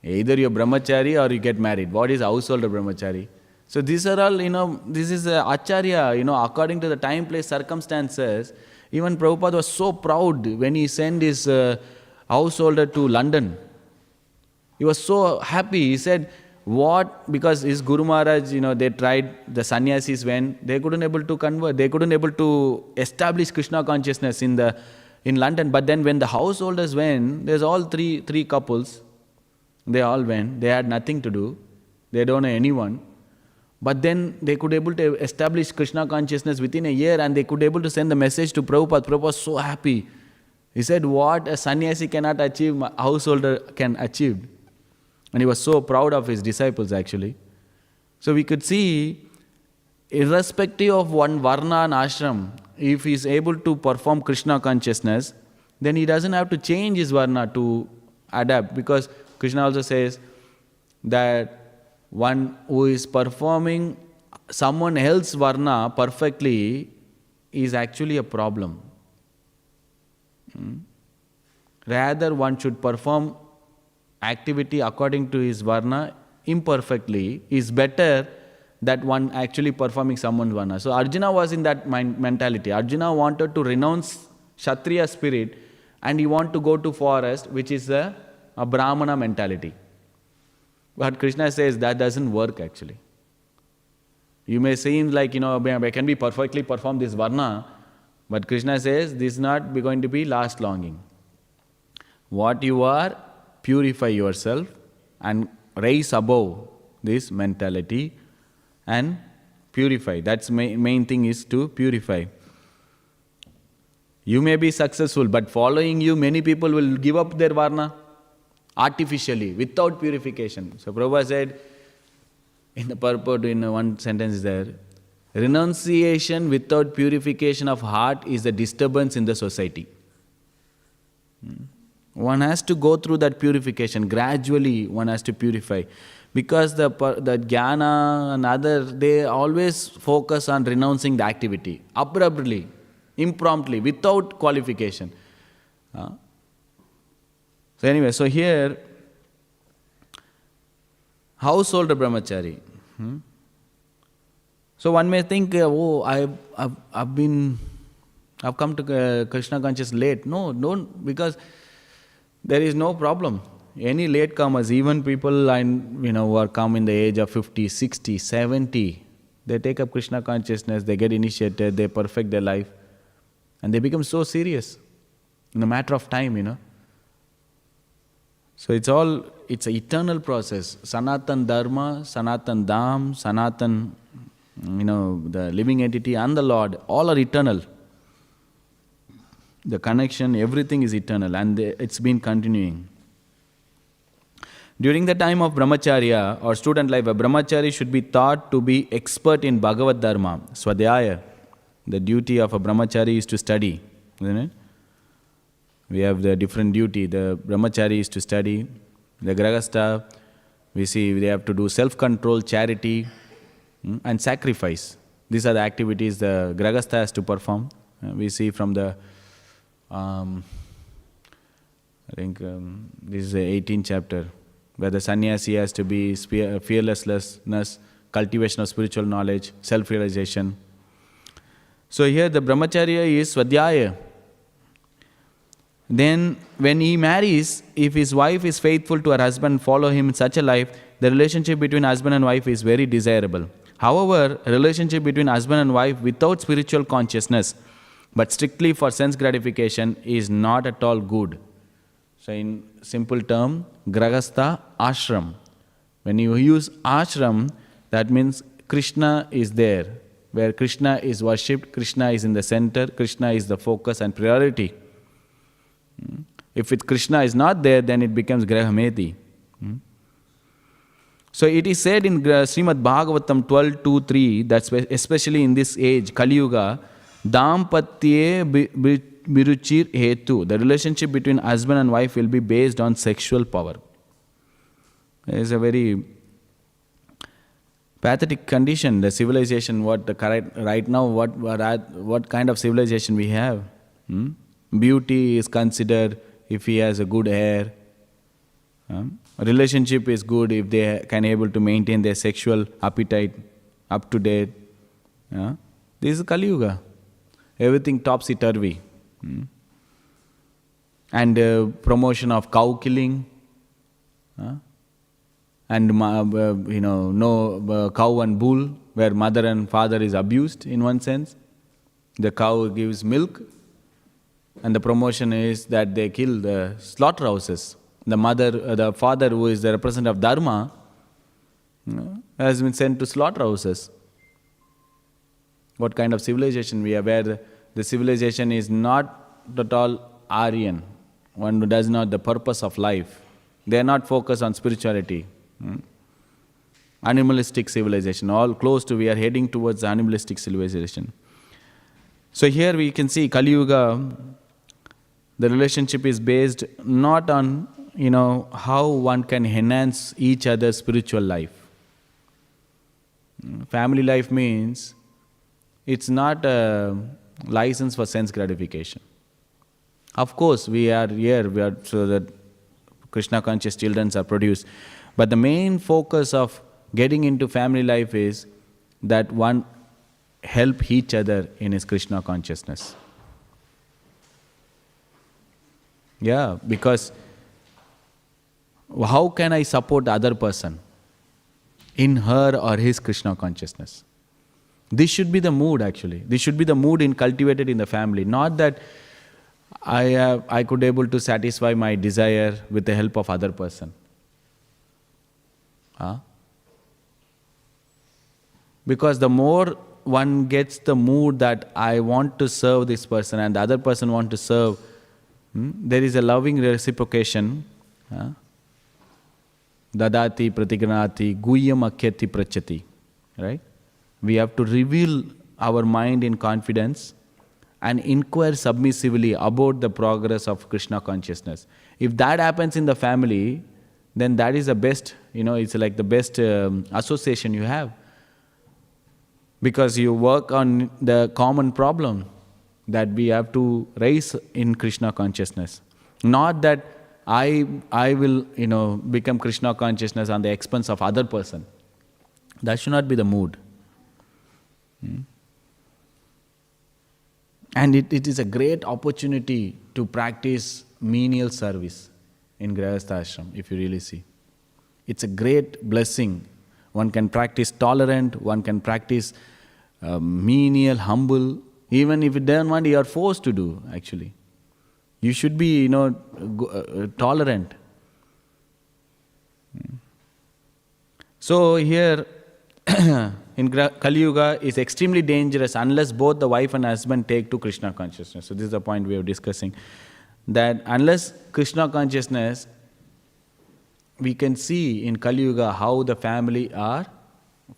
Either you are brahmachari or you get married. What is householder brahmachari? So these are all, this is Acharya, according to the time, place, circumstances. Even Prabhupada was so proud when he sent his householder to London. He was so happy. He said, what? Because his Guru Maharaj, they tried, the sannyasis went, they couldn't able to convert, they couldn't able to establish Krishna consciousness in London. But then when the householders went, there's all three couples, they all went, they had nothing to do, they don't know anyone. But then they could able to establish Krishna consciousness within a year, and they could able to send the message to Prabhupada. Prabhupada was so happy. He said, what a sannyasi cannot achieve, my householder can achieve. And he was so proud of his disciples actually. So we could see, irrespective of one varna and ashram, if he is able to perform Krishna consciousness, then he doesn't have to change his varna to adapt. Because Krishna also says that one who is performing someone else's varna perfectly is actually a problem. Rather, one should perform activity according to his varna imperfectly is better than one actually performing someone's varna. So Arjuna was in that mentality. Arjuna wanted to renounce Kshatriya spirit and he wanted to go to forest, which is a Brahmana mentality. But Krishna says that doesn't work actually. You may seem like, I can be perfectly perform this varna, but Krishna says this is not going to be last longing. What you are, purify yourself and rise above this mentality and purify. That's main thing is to purify. You may be successful, but following you, many people will give up their varna artificially, without purification. So Prabhupada said, in the purport, in one sentence is there, renunciation without purification of heart is a disturbance in the society. One has to go through that purification. Gradually one has to purify. Because the jnana and other, they always focus on renouncing the activity. Abruptly, impromptly, without qualification. So anyway, so here, householder brahmachari. So one may think, I've come to Krishna conscious late. No, don't, because there is no problem. Any latecomers, even people who are come in the age of 50, 60, 70, they take up Krishna consciousness, they get initiated, they perfect their life, and they become so serious in a matter of time, So it's an eternal process. Sanatan Dharma, Sanatan Dham, Sanatan, the living entity and the Lord, all are eternal. The connection, everything is eternal, and it's been continuing. During the time of brahmacharya or student life, a brahmachari should be taught to be expert in Bhagavad Dharma, Swadhyaya. The duty of a brahmachari is to study, isn't it? We have the different duty. The brahmachari is to study. The grahastha, we see they have to do self-control, charity, and sacrifice. These are the activities the grahastha has to perform. We see from the, this is the 18th chapter, where the sannyasi has to be fearlessness, cultivation of spiritual knowledge, self-realization. So here the brahmacharya is Swadhyaya. Then when he marries, if his wife is faithful to her husband, follow him in such a life, the relationship between husband and wife is very desirable. However, a relationship between husband and wife without spiritual consciousness, but strictly for sense gratification, is not at all good. So in simple term, grahastha, ashram. When you use ashram, that means Krishna is there. Where Krishna is worshipped, Krishna is in the center, Krishna is the focus and priority. If Krishna is not there, then it becomes grahameti. So it is said in Śrīmad Bhāgavatam 12.2.3 that especially in this age, Kali Yuga, Dampatye biruchir hetu, the relationship between husband and wife will be based on sexual power. It is a very pathetic condition, the civilization, right now, what kind of civilization we have. Beauty is considered if he has a good hair. Relationship is good if they can able to maintain their sexual appetite up to date. This is Kali Yuga. Everything topsy-turvy. And promotion of cow killing. And no cow and bull, where mother and father is abused in one sense. The cow gives milk. And the promotion is that they kill the slaughterhouses. The father who is the representative of Dharma, has been sent to slaughterhouses. What kind of civilization we have, where the civilization is not at all Aryan. One who does not the purpose of life. They are not focused on spirituality. Animalistic civilization, all close to, we are heading towards the animalistic civilization. So here we can see Kali Yuga, the relationship is based not on, how one can enhance each other's spiritual life. Family life means it's not a license for sense gratification. Of course, we are here so that Krishna conscious children are produced. But the main focus of getting into family life is that one help each other in his Krishna consciousness. Yeah, because how can I support the other person? in her or his Krishna consciousness. This should be the mood actually. This should be the mood cultivated in the family. Not that I could able to satisfy my desire with the help of other person. Because the more one gets the mood that I want to serve this person and the other person want to serve, there is a loving reciprocation. Dadati pratigranati guhyam akhyati prachati. Right? We have to reveal our mind in confidence and inquire submissively about the progress of Krishna consciousness. If that happens in the family, then that is the best, it's like the best association you have. Because you work on the common problem that we have to raise in Krishna consciousness. Not that I will, become Krishna consciousness on the expense of other person. That should not be the mood. And it is a great opportunity to practice menial service in Grihastha ashram, if you really see. It's a great blessing. One can practice tolerant, one can practice menial, humble. Even if you don't want, you are forced to do, actually. You should be, tolerant. So here, in Kali Yuga, is extremely dangerous unless both the wife and husband take to Krishna consciousness. So this is the point we are discussing. That unless Krishna consciousness, we can see in Kali Yuga how the family are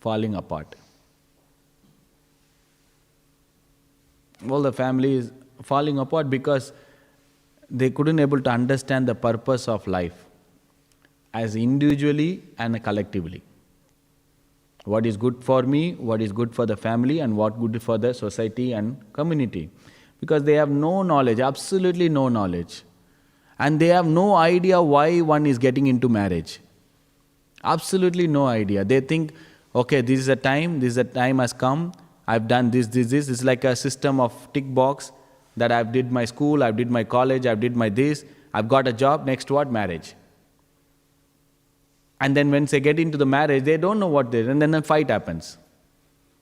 falling apart. Well, the family is falling apart because they couldn't able to understand the purpose of life as individually and collectively. What is good for me, what is good for the family, and what good for the society and community. Because they have no knowledge, absolutely no knowledge. And they have no idea why one is getting into marriage. Absolutely no idea. They think, okay, this is a time has come, I've done this. It's like a system of tick box that I've did my school, I've did my college, I've did my this, I've got a job, next what? Marriage. And then when they get into the marriage, they don't know what they are, and then a fight happens.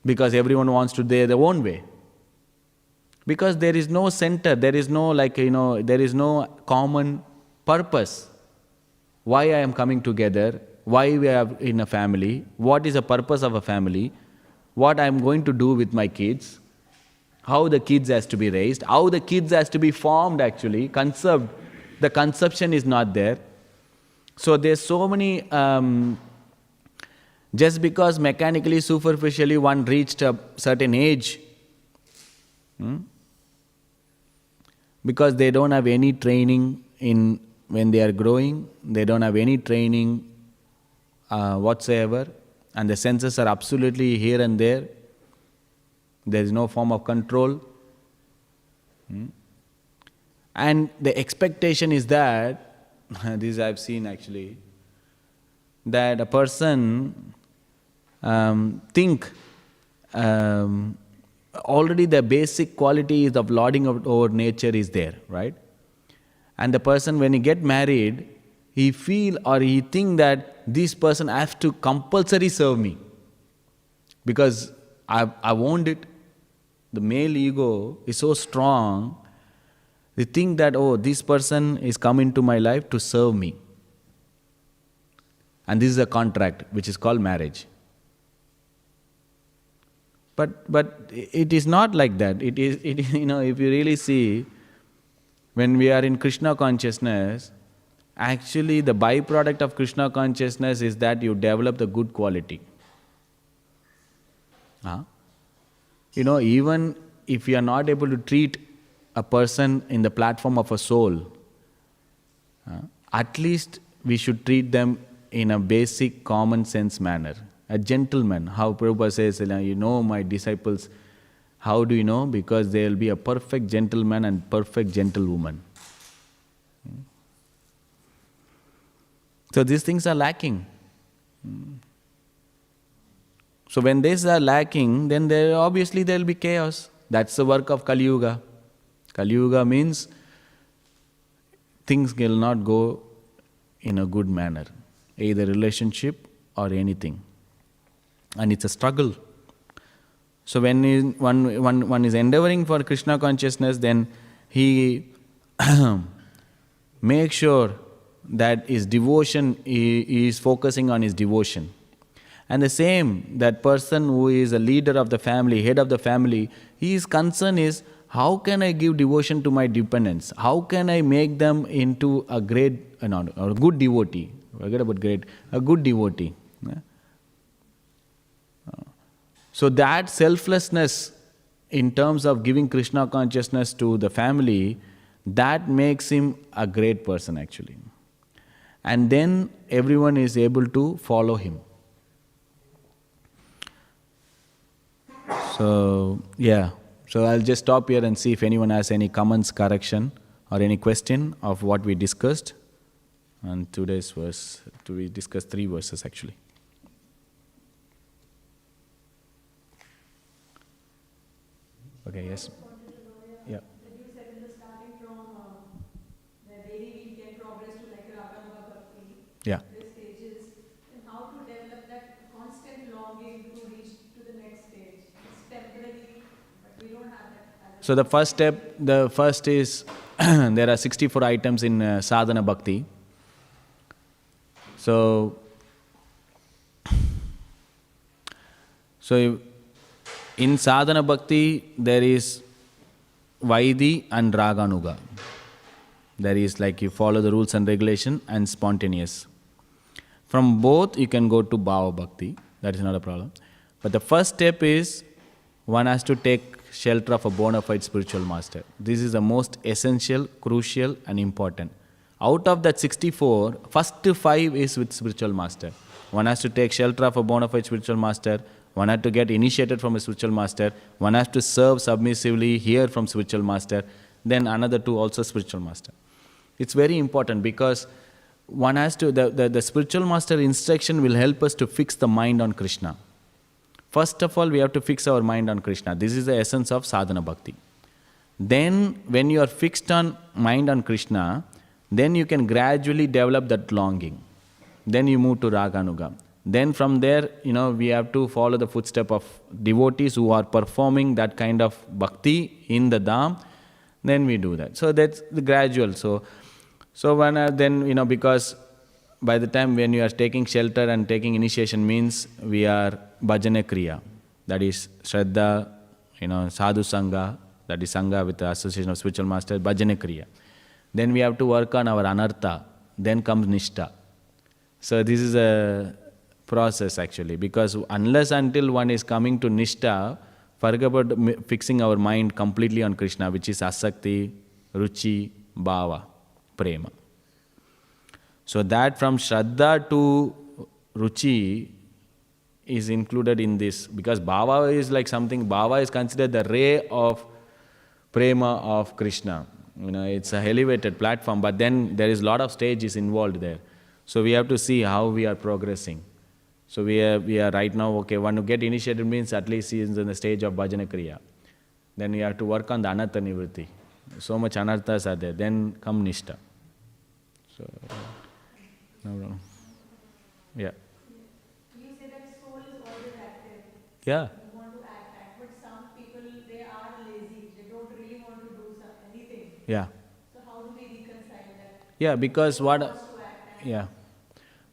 Because everyone wants to do their own way. Because there is no center, there is no there is no common purpose. Why I am coming together, why we are in a family, what is the purpose of a family, what I am going to do with my kids, how the kids has to be raised, how the kids has to be formed actually, conceived. The conception is not there. So there's so many, just because mechanically, superficially one reached a certain age, because they don't have any training when they are growing, they don't have any training whatsoever, and the senses are absolutely here and there. There is no form of control. And the expectation is that, this I've seen actually, that a person think already the basic qualities of lording over nature is there, right? And the person, when he get married, he feel or he think that this person has to compulsory serve me because I want it. The male ego is so strong. They think that, oh, this person is come into my life to serve me. And this is a contract which is called marriage. But it is not like that. It is, if you really see, when we are in Krishna consciousness, actually the byproduct of Krishna consciousness is that you develop the good quality. Even if you are not able to treat a person in the platform of a soul, at least we should treat them in a basic common sense manner. A gentleman, how Prabhupada says, my disciples, how do you know? Because they will be a perfect gentleman and perfect gentlewoman. So these things are lacking. So when these are lacking, then obviously there will be chaos. That's the work of Kali Yuga. Kali Yuga means things will not go in a good manner, either relationship or anything. and it's a struggle. So when one is endeavoring for Krishna consciousness, then he makes sure that his devotion, he is focusing on his devotion. And the same, that person who is a leader of the family, head of the family, his concern is, how can I give devotion to my dependents? How can I make them into a great, or a good devotee? Forget about great, a good devotee. So that selflessness in terms of giving Krishna consciousness to the family, that makes him a great person actually. And then everyone is able to follow him. So, yeah. So I'll just stop here and see if anyone has any comments, correction, or any question of what we discussed. And today's verse, we discussed 3 verses actually. Okay, yes. Yeah.
You said in the starting from the daily we get progress to like Raganuga Bhakti.
Yeah.
The stages, and how to develop that constant longing to reach to the next stage. It's temporary, but we don't have that.
So the first is, there are 64 items in sadhana bhakti. So in sadhana bhakti, there is Vaidhi and Raganuga. There is like you follow the rules and regulation and spontaneous. From both you can go to Bhava Bhakti, that is not a problem. But the first step is one has to take shelter of a bona fide spiritual master. This is the most essential, crucial and important. Out of that 64, first 5 is with spiritual master. One has to take shelter of a bona fide spiritual master. One has to get initiated from a spiritual master. One has to serve submissively, hear from spiritual master. Then another 2 also spiritual master. It's very important because one has to, the spiritual master instruction will help us to fix the mind on Krishna. First of all, we have to fix our mind on Krishna. This is the essence of sadhana bhakti. Then when you are fixed on mind on Krishna, then you can gradually develop that longing. Then you move to Raganuga. Then from there, we have to follow the footstep of devotees who are performing that kind of bhakti in the dham. Then we do that. So that's the gradual. So when then, because by the time when you are taking shelter and taking initiation means we are bhajana kriya. That is Shraddha, sadhu sangha, that is sangha with the association of spiritual master, bhajana kriya. Then we have to work on our anartha. Then comes nishta. So this is a process actually, because unless until one is coming to nishta, forget about fixing our mind completely on Krishna, which is asakti, ruchi, bhava, prema. So that from Shraddha to ruchi is included in this, because bhava is like something, bhava is considered the ray of prema of Krishna. It's a elevated platform, but then there is a lot of stages involved there. So we have to see how we are progressing. So we are right now, okay, when you get initiated means at least he is in the stage of bhajana kriya. Then you have to work on the anartha nivritti. So much anarthas are there. Then come nishta. So, no problem. Yeah.
You say that soul is always active.
Yeah.
You want to act, but some people, they are lazy. They don't really want to do anything.
Yeah.
So how do we reconcile that?
Yeah, because what... Yeah.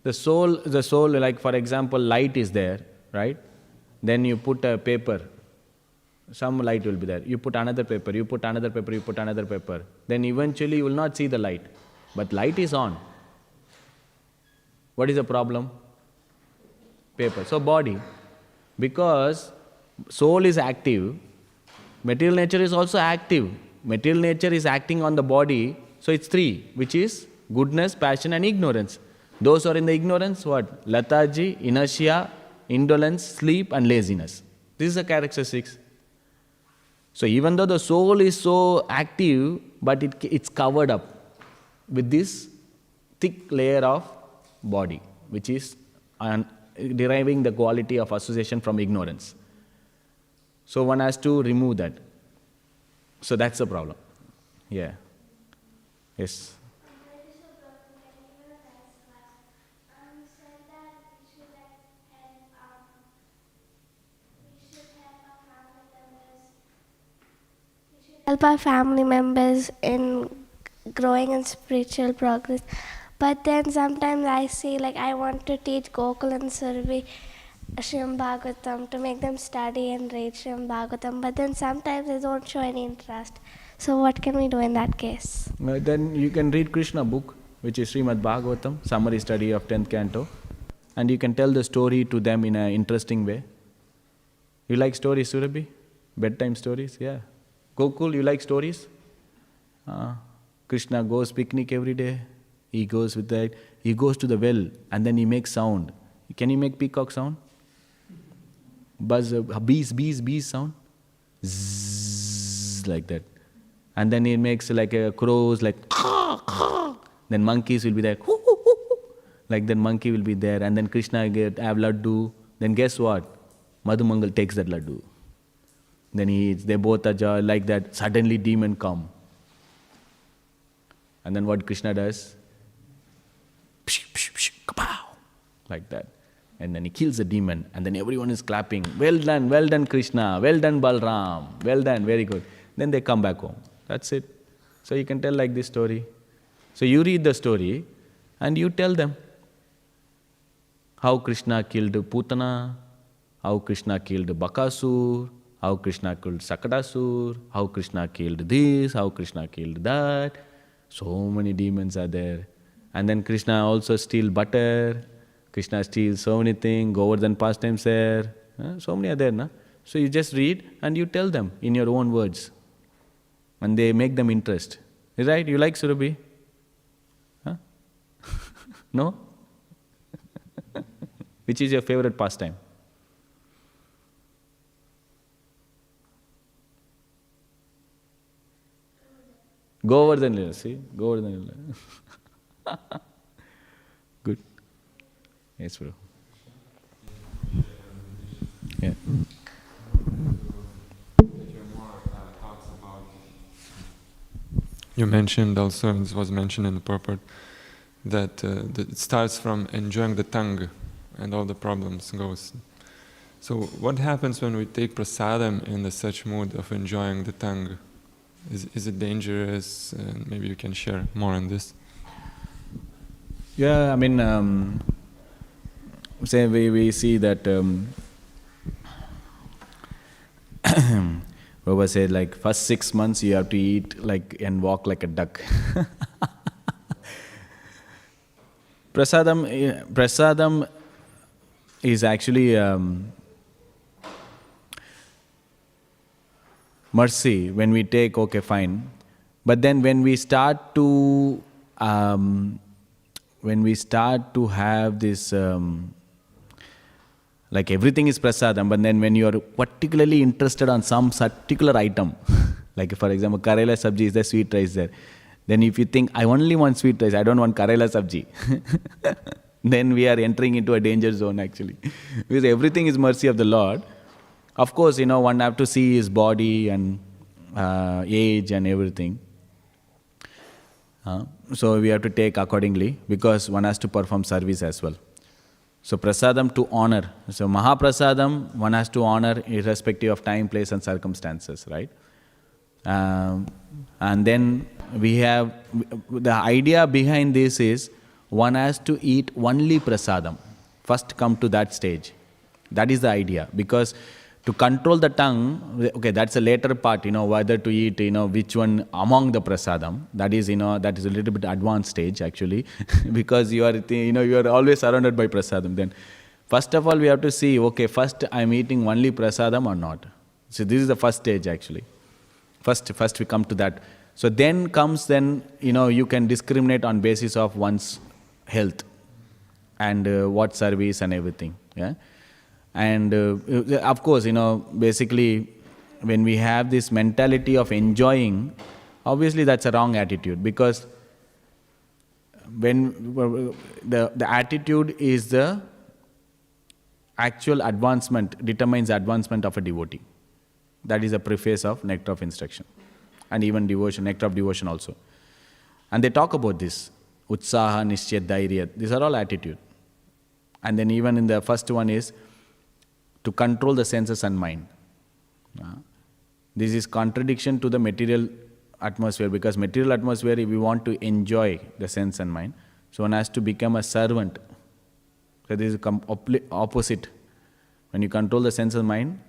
The soul, like for example, light is there, right? Then you put a paper, some light will be there. You put another paper, you put another paper, you put another paper. Then eventually you will not see the light. But light is on. What is the problem? Paper. So body. Because soul is active, material nature is also active. Material nature is acting on the body, so it's 3, which is goodness, passion and ignorance. Those who are in the ignorance, what? Lethargy, inertia, indolence, sleep and laziness. This is the characteristics. So even though the soul is so active, but it's covered up with this thick layer of body, which is deriving the quality of association from ignorance. So one has to remove that. So that's the problem. Yeah. Yes.
help our family members in growing in spiritual progress. But then sometimes I see, like, I want to teach Gokul and Survi Śrīmad Bhāgavatam to make them study and read Śrīmad Bhāgavatam, but then sometimes they don't show any interest. So what can we do in that case?
Then you can read Krishna book, which is Śrīmad Bhāgavatam, summary study of 10th canto, and you can tell the story to them in an interesting way. You like stories, Surabhi? Bedtime stories? Yeah. Gokul, you like stories? Krishna goes picnic every day. He goes with that. He goes to the well and then he makes sound. Can you make peacock sound? Buzz, bees sound? Zzz, like that. And then he makes like a crows, like then monkeys will be there. Like that monkey will be there. And then Krishna have laddu. Then guess what? Madhumangal takes that laddu. Then he eats. They both are like that. Suddenly demon come. And then what Krishna does? Like that. And then he kills the demon. And then everyone is clapping. Well done Krishna. Well done Balram. Well done, very good. Then they come back home. That's it. So you can tell like this story. So you read the story and you tell them how Krishna killed Putana, how Krishna killed Bakasur, how Krishna killed Sakadasur, how Krishna killed this, how Krishna killed that. So many demons are there. And then Krishna also steals butter. Krishna steals so many things, Govardhan pastimes there. So many are there, na? So you just read and you tell them in your own words. And they make them interest. Right? You like Surabhi? Huh? No? Which is your favorite pastime? Govardhan Lila, see? Govardhan Lila. Good. Yes, bro. Yeah.
You mentioned also, and it was mentioned in the purport, that it starts from enjoying the tongue and all the problems goes. So what happens when we take prasadam in the such mood of enjoying the tongue? Is it dangerous? Maybe you can share more on this.
Yeah, I mean, say we see that Prabhupada said, like, first 6 months you have to eat like and walk like a duck. Prasadam is actually mercy when we take, okay, fine. But then when we start to have this, like everything is prasadam, but then when you are particularly interested on some particular item, like for example, Karela sabji is the sweet rice there. Then if you think, I only want sweet rice, I don't want Karela sabji, then we are entering into a danger zone actually. Because everything is mercy of the Lord. Of course, one have to see his body and age and everything. So we have to take accordingly because one has to perform service as well. So prasadam to honor. So Mahaprasadam, one has to honor irrespective of time, place and circumstances, right? And then we have, the idea behind this is one has to eat only prasadam. First come to that stage. That is the idea. Because to control the tongue, okay, that's a later part, whether to eat, which one among the prasadam. That is, that is a little bit advanced stage actually, because you are always surrounded by prasadam. Then, first of all, we have to see, okay, first I'm eating only prasadam or not. So this is the first stage actually. First we come to that. So then comes you can discriminate on basis of one's health and what service and everything. Yeah. And of course, basically, when we have this mentality of enjoying, obviously that's a wrong attitude, because when the attitude is the actual advancement, determines the advancement of a devotee. That is the preface of Nectar of Instruction, and even devotion, Nectar of Devotion also. And they talk about this, Utsaha, Nishya, Dairya. These are all attitude. And then even in the first one is to control the senses and mind. This is contradiction to the material atmosphere, because material atmosphere, if we want to enjoy the sense and mind, so one has to become a servant. So this is opposite. When you control the sense and mind,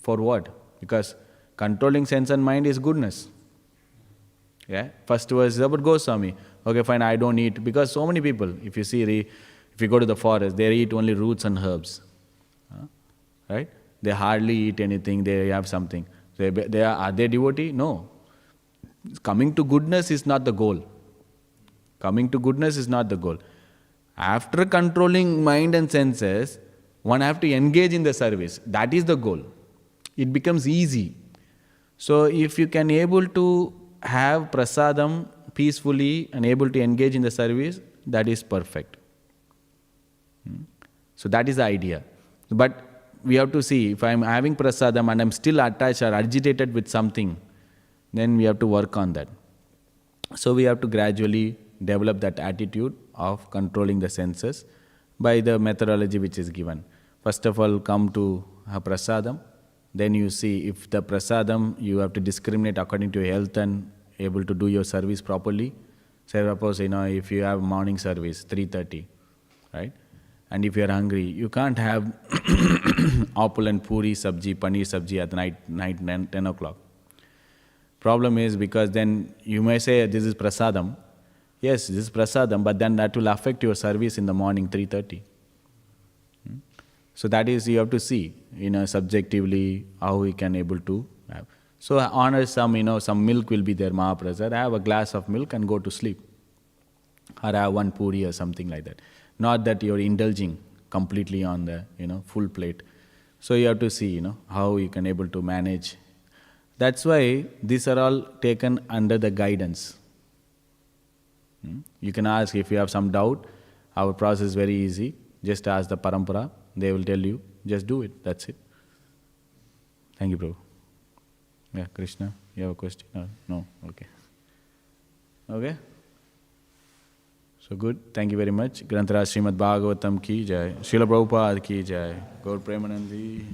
for what? Because controlling sense and mind is goodness. Yeah. First verse is about Goswami. Okay, fine, I don't eat. Because so many people, if you see, if you go to the forest, they eat only roots and herbs. Right? They hardly eat anything, they have something. Are they devotee? No. Coming to goodness is not the goal. Coming to goodness is not the goal. After controlling mind and senses, one have to engage in the service. That is the goal. It becomes easy. So if you can able to have prasadam peacefully and able to engage in the service, that is perfect. So that is the idea. But we have to see, if I am having prasadam and I am still attached or agitated with something, then we have to work on that. So we have to gradually develop that attitude of controlling the senses by the methodology which is given. First of all, come to a prasadam. Then you see if the prasadam, you have to discriminate according to your health and able to do your service properly. Say suppose, if you have morning service, 3:30, right? And if you are hungry, you can't have opulent puri sabji, paneer sabji at night 10 o'clock. Problem is because then you may say this is prasadam. Yes, this is prasadam, but then that will affect your service in the morning 3:30. So that is, you have to see, subjectively how we can able to have. So honor some milk will be there, Mahaprasad. Have a glass of milk and go to sleep. Or have one puri or something like that. Not that you're indulging completely on the, full plate. So you have to see, how you can able to manage. That's why these are all taken under the guidance. You can ask if you have some doubt. Our process is very easy. Just ask the parampara. They will tell you, just do it, that's it. Thank you, Prabhu. Yeah, Krishna, you have a question? No? Okay. Okay? So good, thank you very much. Granthara Śrīmad Bhāgavatam ki jai. Srila Prabhupada ki jai. Gaur Premanandi.